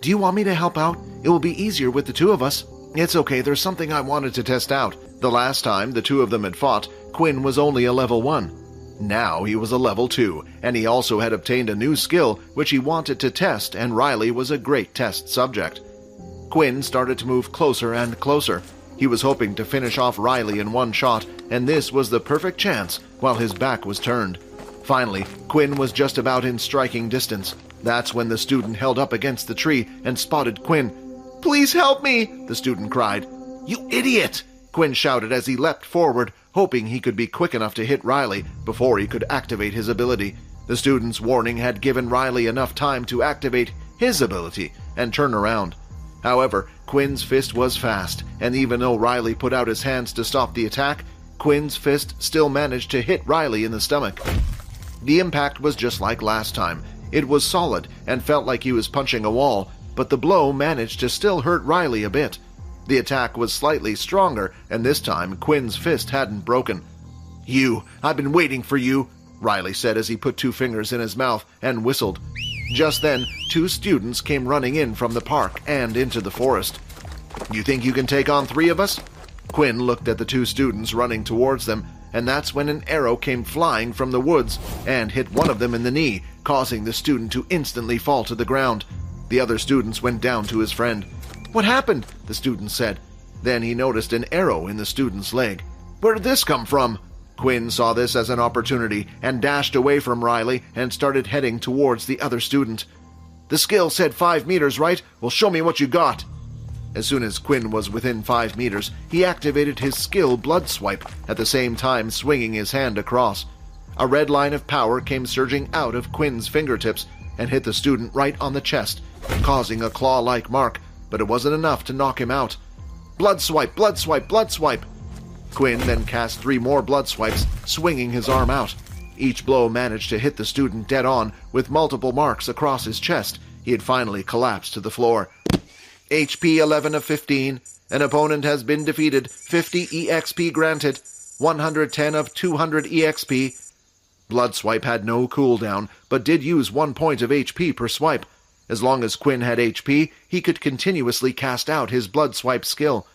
"Do you want me to help out? It will be easier with the 2 of us." "It's okay, there's something I wanted to test out." The last time the 2 of them had fought, Quinn was only a level 1. Now he was a level 2, and he also had obtained a new skill which he wanted to test, and Riley was a great test subject. Quinn started to move closer and closer. He was hoping to finish off Riley in one shot, and this was the perfect chance while his back was turned. Finally, Quinn was just about in striking distance. That's when the student held up against the tree and spotted Quinn. "Please help me!" the student cried. "You idiot!" Quinn shouted as he leapt forward, hoping he could be quick enough to hit Riley before he could activate his ability. The student's warning had given Riley enough time to activate his ability and turn around. However, Quinn's fist was fast, and even though Riley put out his hands to stop the attack, Quinn's fist still managed to hit Riley in the stomach. The impact was just like last time. It was solid and felt like he was punching a wall, but the blow managed to still hurt Riley a bit. The attack was slightly stronger, and this time Quinn's fist hadn't broken. I've been waiting for you," Riley said as he put 2 fingers in his mouth and whistled. Just then, 2 students came running in from the park and into the forest. You think you can take on 3 of us? Quinn looked at the 2 students running towards them, and that's when an arrow came flying from the woods and hit one of them in the knee, causing the student to instantly fall to the ground. The other students went down to his friend. "What happened?" the student said. Then he noticed an arrow in the student's leg. "Where did this come from?" Quinn saw this as an opportunity and dashed away from Riley and started heading towards the other student. "The skill said 5 meters, right? Well, show me what you got." As soon as Quinn was within 5 meters, he activated his skill Blood Swipe, at the same time swinging his hand across. A red line of power came surging out of Quinn's fingertips and hit the student right on the chest, causing a claw-like mark, but it wasn't enough to knock him out. "Blood Swipe, Blood Swipe, Blood Swipe!" Quinn then cast 3 more blood swipes, swinging his arm out. Each blow managed to hit the student dead on, with multiple marks across his chest. He had finally collapsed to the floor. HP 11 of 15. An opponent has been defeated. 50 EXP granted. 110 of 200 EXP. Blood Swipe had no cooldown, but did use 1 point of HP per swipe. As long as Quinn had HP, he could continuously cast out his Blood Swipe skill.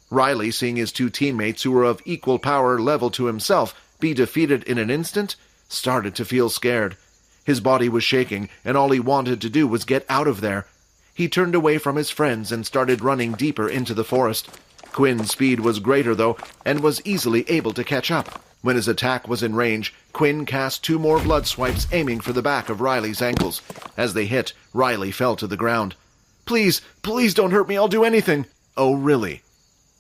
Riley, seeing his 2 teammates who were of equal power level to himself be defeated in an instant, started to feel scared. His body was shaking, and all he wanted to do was get out of there. He turned away from his friends and started running deeper into the forest. Quinn's speed was greater, though, and was easily able to catch up. When his attack was in range, Quinn cast 2 more blood swipes aiming for the back of Riley's ankles. As they hit, Riley fell to the ground. "Please, please don't hurt me, I'll do anything." "Oh, really?"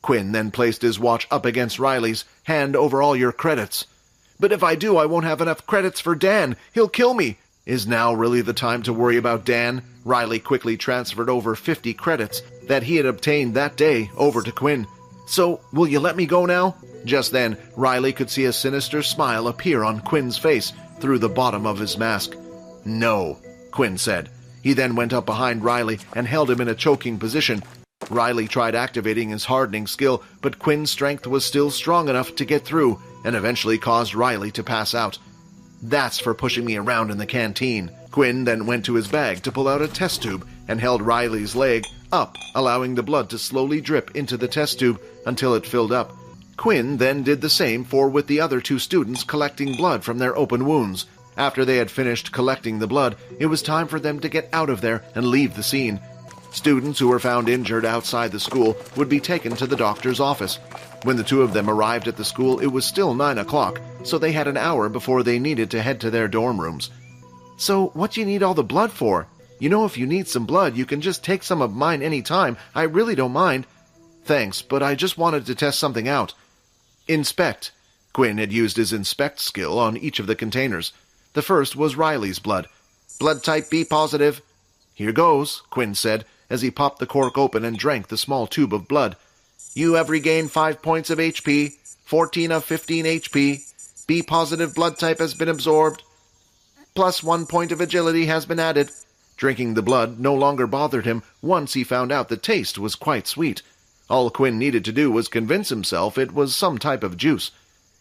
Quinn then placed his watch up against Riley's. "Hand over all your credits." "But if I do, I won't have enough credits for Dan. He'll kill me." Is now really the time to worry about Dan? Riley quickly transferred over 50 credits that he had obtained that day over to Quinn. "So, will you let me go now?" Just then, Riley could see a sinister smile appear on Quinn's face through the bottom of his mask. "No," Quinn said. He then went up behind Riley and held him in a choking position. Riley tried activating his hardening skill, but Quinn's strength was still strong enough to get through, and eventually caused Riley to pass out. "That's for pushing me around in the canteen." Quinn then went to his bag to pull out a test tube and held Riley's leg up, allowing the blood to slowly drip into the test tube until it filled up. Quinn then did the same with the other 2 students collecting blood from their open wounds. After they had finished collecting the blood, it was time for them to get out of there and leave the scene. Students who were found injured outside the school would be taken to the doctor's office. When the 2 of them arrived at the school, it was still 9 o'clock, so they had an hour before they needed to head to their dorm rooms. "So, what do you need all the blood for? You know, if you need some blood, you can just take some of mine any time. I really don't mind." "Thanks, but I just wanted to test something out." "Inspect." Quinn had used his inspect skill on each of the containers. The first was Riley's blood. "Blood type B positive." "Here goes," Quinn said, as he popped the cork open and drank the small tube of blood. "You have regained 5 points of HP, 14 of 15 HP. B positive blood type has been absorbed. Plus 1 point of agility has been added." Drinking the blood no longer bothered him once he found out the taste was quite sweet. All Quinn needed to do was convince himself it was some type of juice.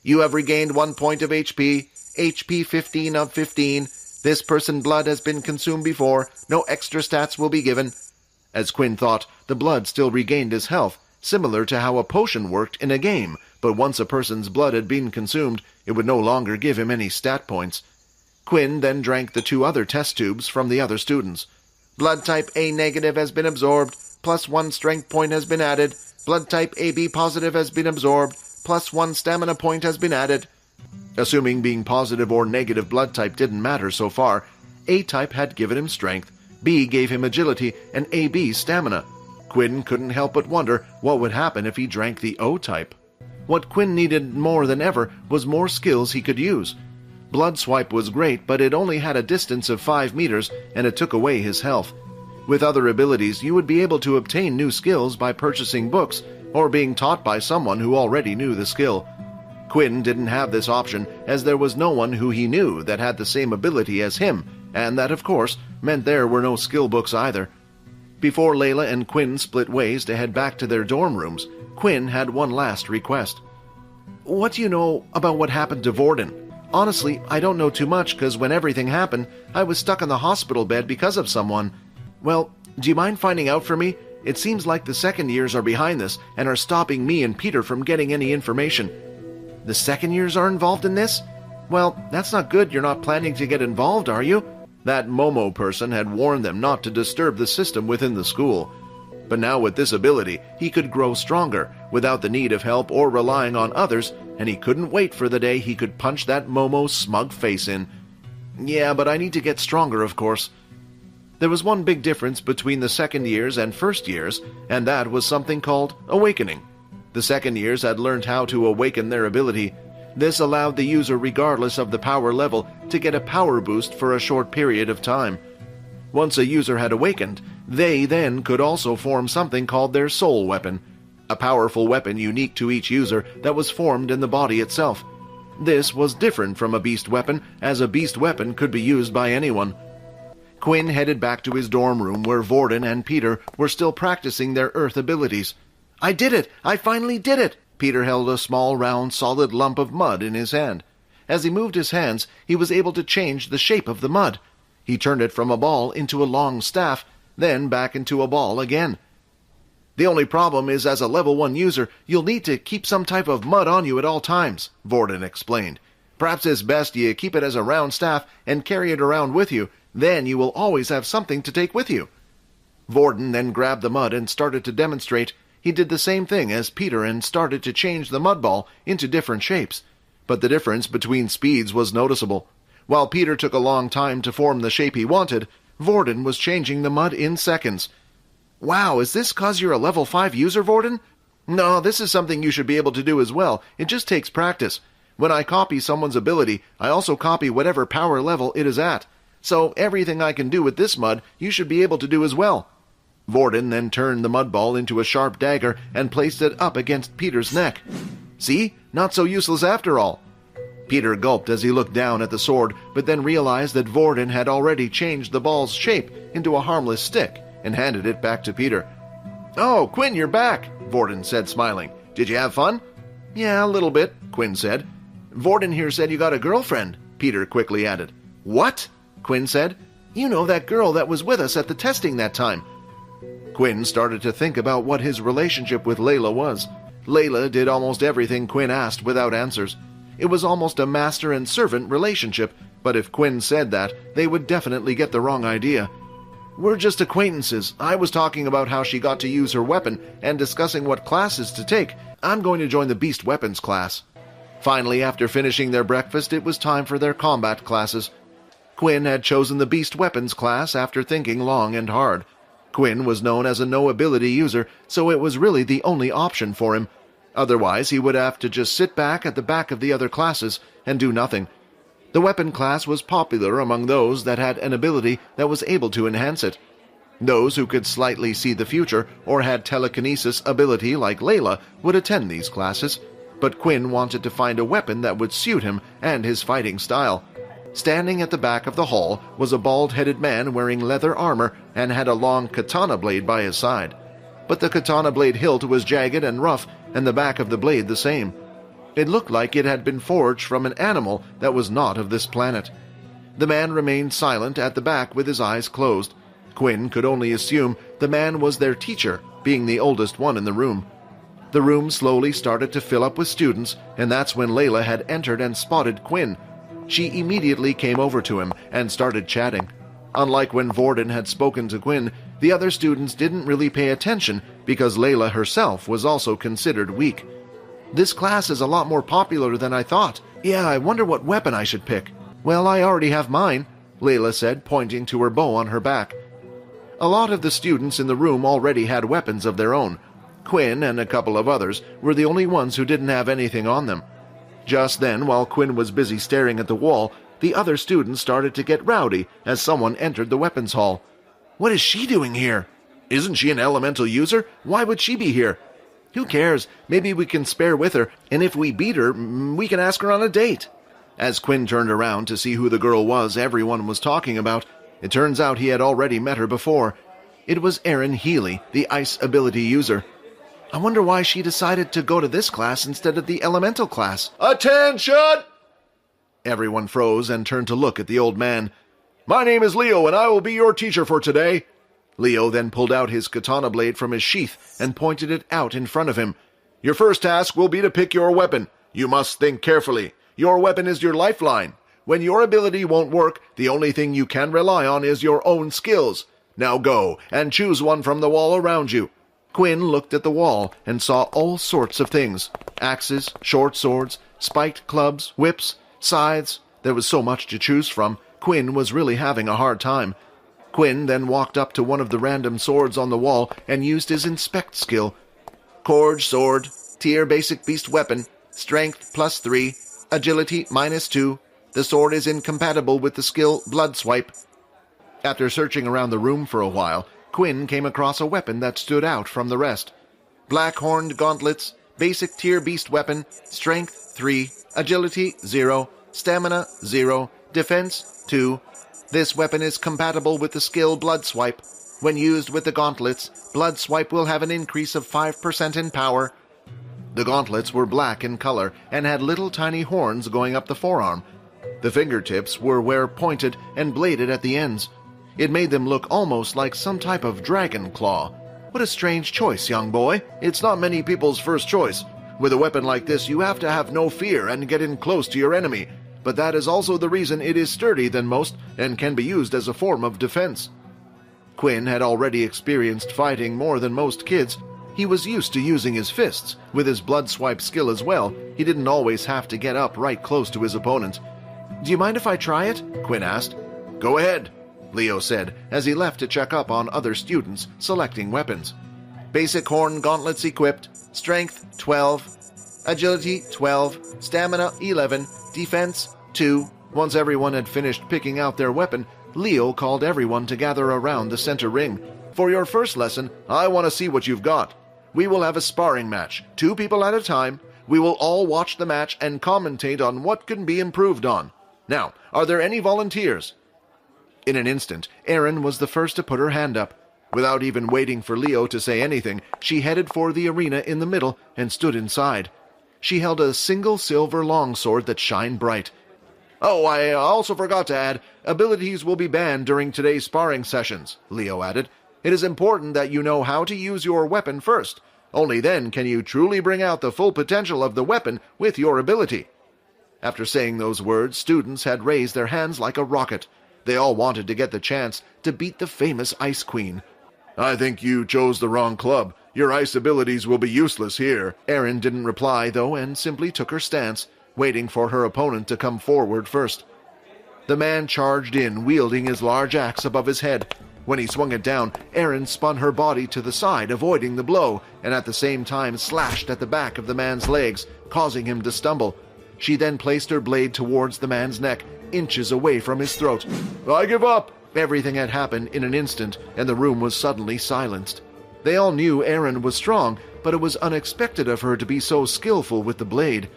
"You have regained 1 point of HP, HP 15 of 15. This person's blood has been consumed before. No extra stats will be given." As Quinn thought, the blood still regained his health, similar to how a potion worked in a game, but once a person's blood had been consumed, it would no longer give him any stat points. Quinn then drank the 2 other test tubes from the other students. "Blood type A negative has been absorbed, plus 1 strength point has been added. Blood type AB positive has been absorbed, plus 1 stamina point has been added." Assuming being positive or negative blood type didn't matter so far, A type had given him strength, B gave him agility, and AB stamina. Quinn couldn't help but wonder what would happen if he drank the O type. What Quinn needed more than ever was more skills he could use. Blood Swipe was great, but it only had a distance of 5 meters, and it took away his health. With other abilities, you would be able to obtain new skills by purchasing books or being taught by someone who already knew the skill. Quinn didn't have this option, as there was no one who he knew that had the same ability as him, and that, of course, meant there were no skill books either. Before Layla and Quinn split ways to head back to their dorm rooms, Quinn had one last request. "What do you know about what happened to Vorden? Honestly, I don't know too much, because when everything happened, I was stuck in the hospital bed because of someone. Well, do you mind finding out for me? It seems like the second years are behind this and are stopping me and Peter from getting any information. The second years are involved in this? Well, that's not good. You're not planning to get involved, are you? That Momo person had warned them not to disturb the system within the school. But now with this ability, he could grow stronger without the need of help or relying on others, and he couldn't wait for the day he could punch that Momo's smug face in. Yeah, but I need to get stronger, of course. There was one big difference between the second years and first years, and that was something called awakening. The second years had learned how to awaken their ability. This allowed the user, regardless of the power level, to get a power boost for a short period of time. Once a user had awakened, they then could also form something called their soul weapon, a powerful weapon unique to each user that was formed in the body itself. This was different from a beast weapon, as a beast weapon could be used by anyone. Quinn headed back to his dorm room where Vorden and Peter were still practicing their earth abilities. I did it! I finally did it! Peter held a small, round, solid lump of mud in his hand. As he moved his hands, he was able to change the shape of the mud. He turned it from a ball into a long staff, then back into a ball again. The only problem is, as a level 1 user, you'll need to keep some type of mud on you at all times, Vorden explained. Perhaps it's best you keep it as a round staff and carry it around with you. Then you will always have something to take with you. Vorden then grabbed the mud and started to demonstrate. He did the same thing as Peter and started to change the mud ball into different shapes. But the difference between speeds was noticeable. While Peter took a long time to form the shape he wanted, Vorden was changing the mud in seconds. Wow, is this 'cause you're a level 5 user, Vorden? No, this is something you should be able to do as well. It just takes practice. When I copy someone's ability, I also copy whatever power level it is at. So everything I can do with this mud, you should be able to do as well. Vorden then turned the mud ball into a sharp dagger and placed it up against Peter's neck. See? Not so useless after all. Peter gulped as he looked down at the sword, but then realized that Vorden had already changed the ball's shape into a harmless stick and handed it back to Peter. Oh, Quinn, you're back, Vorden said, smiling. Did you have fun? Yeah, a little bit, Quinn said. Vorden here said you got a girlfriend, Peter quickly added. What? Quinn said. You know, that girl that was with us at the testing that time. Quinn started to think about what his relationship with Layla was. Layla did almost everything Quinn asked without answers. It was almost a master and servant relationship, but if Quinn said that, they would definitely get the wrong idea. We're just acquaintances. I was talking about how she got to use her weapon and discussing what classes to take. I'm going to join the beast weapons class. Finally, after finishing their breakfast, it was time for their combat classes. Quinn had chosen the beast weapons class after thinking long and hard. Quinn was known as a no-ability user, so it was really the only option for him. Otherwise, he would have to just sit back at the back of the other classes and do nothing. The weapon class was popular among those that had an ability that was able to enhance it. Those who could slightly see the future or had telekinesis ability like Layla would attend these classes, but Quinn wanted to find a weapon that would suit him and his fighting style. Standing at the back of the hall was a bald-headed man wearing leather armor and had a long katana blade by his side. But the katana blade hilt was jagged and rough, and the back of the blade the same. It looked like it had been forged from an animal that was not of this planet. The man remained silent at the back with his eyes closed. Quinn could only assume the man was their teacher, being the oldest one in the room. The room slowly started to fill up with students, and that's when Layla had entered and spotted Quinn. She immediately came over to him and started chatting. Unlike when Vorden had spoken to Quinn, the other students didn't really pay attention because Layla herself was also considered weak. This class is a lot more popular than I thought. Yeah, I wonder what weapon I should pick. Well, I already have mine, Layla said, pointing to her bow on her back. A lot of the students in the room already had weapons of their own. Quinn and a couple of others were the only ones who didn't have anything on them. Just then, while Quinn was busy staring at the wall, the other students started to get rowdy as someone entered the weapons hall. What is she doing here? Isn't she an elemental user? Why would she be here? Who cares? Maybe we can spare with her, and if we beat her, we can ask her on a date. As Quinn turned around to see who the girl was everyone was talking about, it turns out he had already met her before. It was Erin Healy, the ice ability user. I wonder why she decided to go to this class instead of the elemental class. Attention! Everyone froze and turned to look at the old man. My name is Leo, and I will be your teacher for today. Leo then pulled out his katana blade from his sheath and pointed it out in front of him. Your first task will be to pick your weapon. You must think carefully. Your weapon is your lifeline. When your ability won't work, the only thing you can rely on is your own skills. Now go and choose one from the wall around you. Quinn looked at the wall and saw all sorts of things. Axes, short swords, spiked clubs, whips, scythes. There was so much to choose from. Quinn was really having a hard time. Quinn then walked up to one of the random swords on the wall and used his inspect skill. Corge sword, tier basic beast weapon, strength +3, agility -2. The sword is incompatible with the skill blood swipe. After searching around the room for a while, Quinn came across a weapon that stood out from the rest. Black-horned gauntlets, basic tier beast weapon, strength 3, agility 0, stamina 0, defense 2. This weapon is compatible with the skill blood swipe. When used with the gauntlets, blood swipe will have an increase of 5% in power. The gauntlets were black in color and had little tiny horns going up the forearm. The fingertips were pointed and bladed at the ends. It made them look almost like some type of dragon claw. What a strange choice, young boy. It's not many people's first choice. With a weapon like this, you have to have no fear and get in close to your enemy. But that is also the reason it is sturdier than most and can be used as a form of defense. Quinn had already experienced fighting more than most kids. He was used to using his fists. With his blood swipe skill as well, he didn't always have to get up right close to his opponent. Do you mind if I try it? Quinn asked. Go ahead, Leo said, as he left to check up on other students selecting weapons. Basic horn gauntlets equipped, strength 12, agility 12, stamina 11, defense 2. Once everyone had finished picking out their weapon, Leo called everyone to gather around the center ring. For your first lesson, I want to see what you've got. We will have a sparring match, 2 people at a time. We will all watch the match and commentate on what can be improved on. Now, are there any volunteers? In an instant, Erin was the first to put her hand up. Without even waiting for Leo to say anything, she headed for the arena in the middle and stood inside. She held a single silver longsword that shined bright. Oh, I also forgot to add, abilities will be banned during today's sparring sessions, Leo added. It is important that you know how to use your weapon first. Only then can you truly bring out the full potential of the weapon with your ability. After saying those words, students had raised their hands like a rocket. They all wanted to get the chance to beat the famous Ice Queen. I think you chose the wrong club. Your ice abilities will be useless here. Erin didn't reply, though, and simply took her stance, waiting for her opponent to come forward first. The man charged in, wielding his large axe above his head. When he swung it down, Erin spun her body to the side, avoiding the blow, and at the same time slashed at the back of the man's legs, causing him to stumble. She then placed her blade towards the man's neck, inches away from his throat. I give up! Everything had happened in an instant, and the room was suddenly silenced. They all knew Erin was strong, but it was unexpected of her to be so skillful with the blade.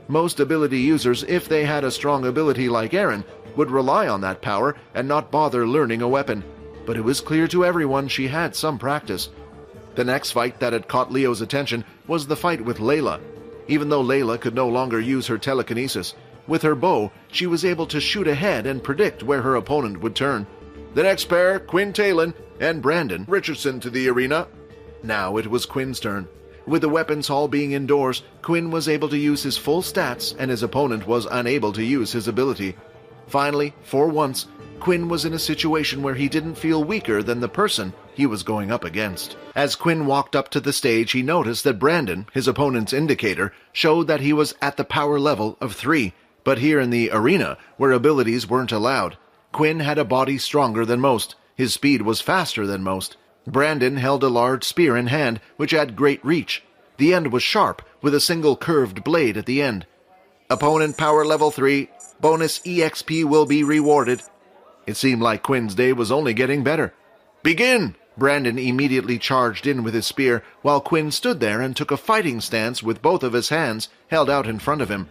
Most ability users, if they had a strong ability like Erin, would rely on that power and not bother learning a weapon. But it was clear to everyone she had some practice. The next fight that had caught Leo's attention was the fight with Layla. Even though Layla could no longer use her telekinesis, with her bow, she was able to shoot ahead and predict where her opponent would turn. The next pair, Quinn Talon and Brandon Richardson to the arena. Now it was Quinn's turn. With the weapons hall being indoors, Quinn was able to use his full stats and his opponent was unable to use his ability. Finally, for once, Quinn was in a situation where he didn't feel weaker than the person he was going up against. As Quinn walked up to the stage, he noticed that Brandon, his opponent's indicator, showed that he was at the power level of 3. But here in the arena, where abilities weren't allowed, Quinn had a body stronger than most. His speed was faster than most. Brandon held a large spear in hand, which had great reach. The end was sharp, with a single curved blade at the end. Opponent power level 3. Bonus EXP will be rewarded. It seemed like Quinn's day was only getting better. Begin! Brandon immediately charged in with his spear, while Quinn stood there and took a fighting stance with both of his hands held out in front of him.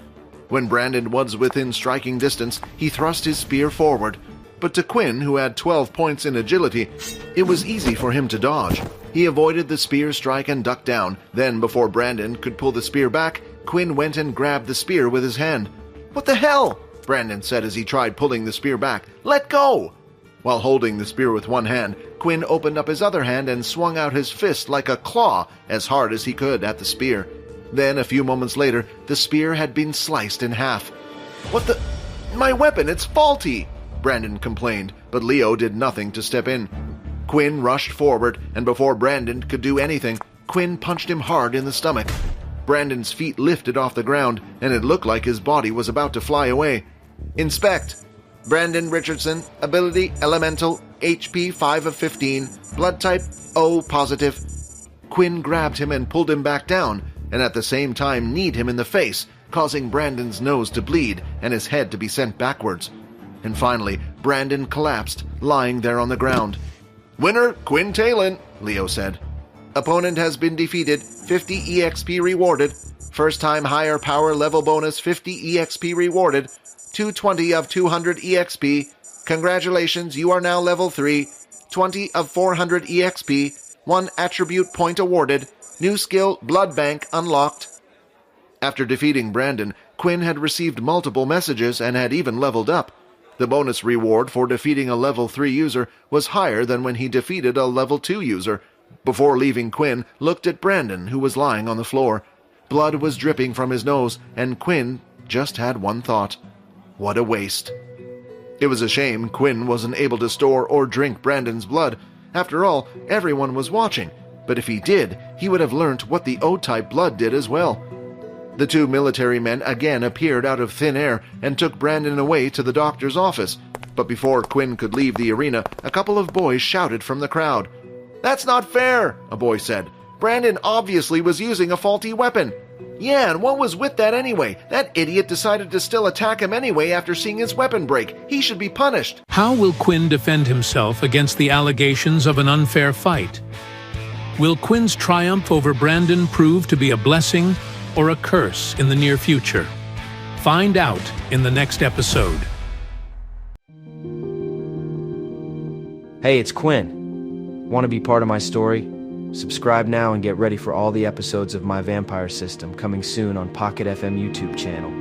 When Brandon was within striking distance, he thrust his spear forward. But to Quinn, who had 12 points in agility, it was easy for him to dodge. He avoided the spear strike and ducked down. Then, before Brandon could pull the spear back, Quinn went and grabbed the spear with his hand. What the hell? Brandon said as he tried pulling the spear back. Let go! While holding the spear with one hand, Quinn opened up his other hand and swung out his fist like a claw as hard as he could at the spear. Then, a few moments later, the spear had been sliced in half. "What the? My weapon, it's faulty!" Brandon complained, but Leo did nothing to step in. Quinn rushed forward, and before Brandon could do anything, Quinn punched him hard in the stomach. Brandon's feet lifted off the ground, and it looked like his body was about to fly away. "Inspect. Brandon Richardson, ability elemental, HP 5 of 15, blood type O positive." Quinn grabbed him and pulled him back down, and at the same time kneed him in the face, causing Brandon's nose to bleed and his head to be sent backwards. And finally, Brandon collapsed, lying there on the ground. "Winner, Quinn Talon," Leo said. "Opponent has been defeated, 50 EXP rewarded. First time higher power level bonus, 50 EXP rewarded. 220 of 200 EXP. Congratulations, you are now level 3. 20 of 400 EXP. 1 attribute point awarded. New skill, Blood Bank, unlocked." After defeating Brandon, Quinn had received multiple messages and had even leveled up. The bonus reward for defeating a level 3 user was higher than when he defeated a level 2 user. Before leaving, Quinn looked at Brandon, who was lying on the floor. Blood was dripping from his nose, and Quinn just had one thought. What a waste. It was a shame Quinn wasn't able to store or drink Brandon's blood. After all, everyone was watching. But if he did, he would have learnt what the O-type blood did as well. The two military men again appeared out of thin air and took Brandon away to the doctor's office. But before Quinn could leave the arena, a couple of boys shouted from the crowd. "That's not fair," a boy said. "Brandon obviously was using a faulty weapon." "Yeah, and what was with that anyway? That idiot decided to still attack him anyway after seeing his weapon break. He should be punished." How will Quinn defend himself against the allegations of an unfair fight? Will Quinn's triumph over Brandon prove to be a blessing or a curse in the near future? Find out in the next episode. Hey, it's Quinn. Want to be part of my story? Subscribe now and get ready for all the episodes of my Vampire System coming soon on Pocket FM YouTube channel.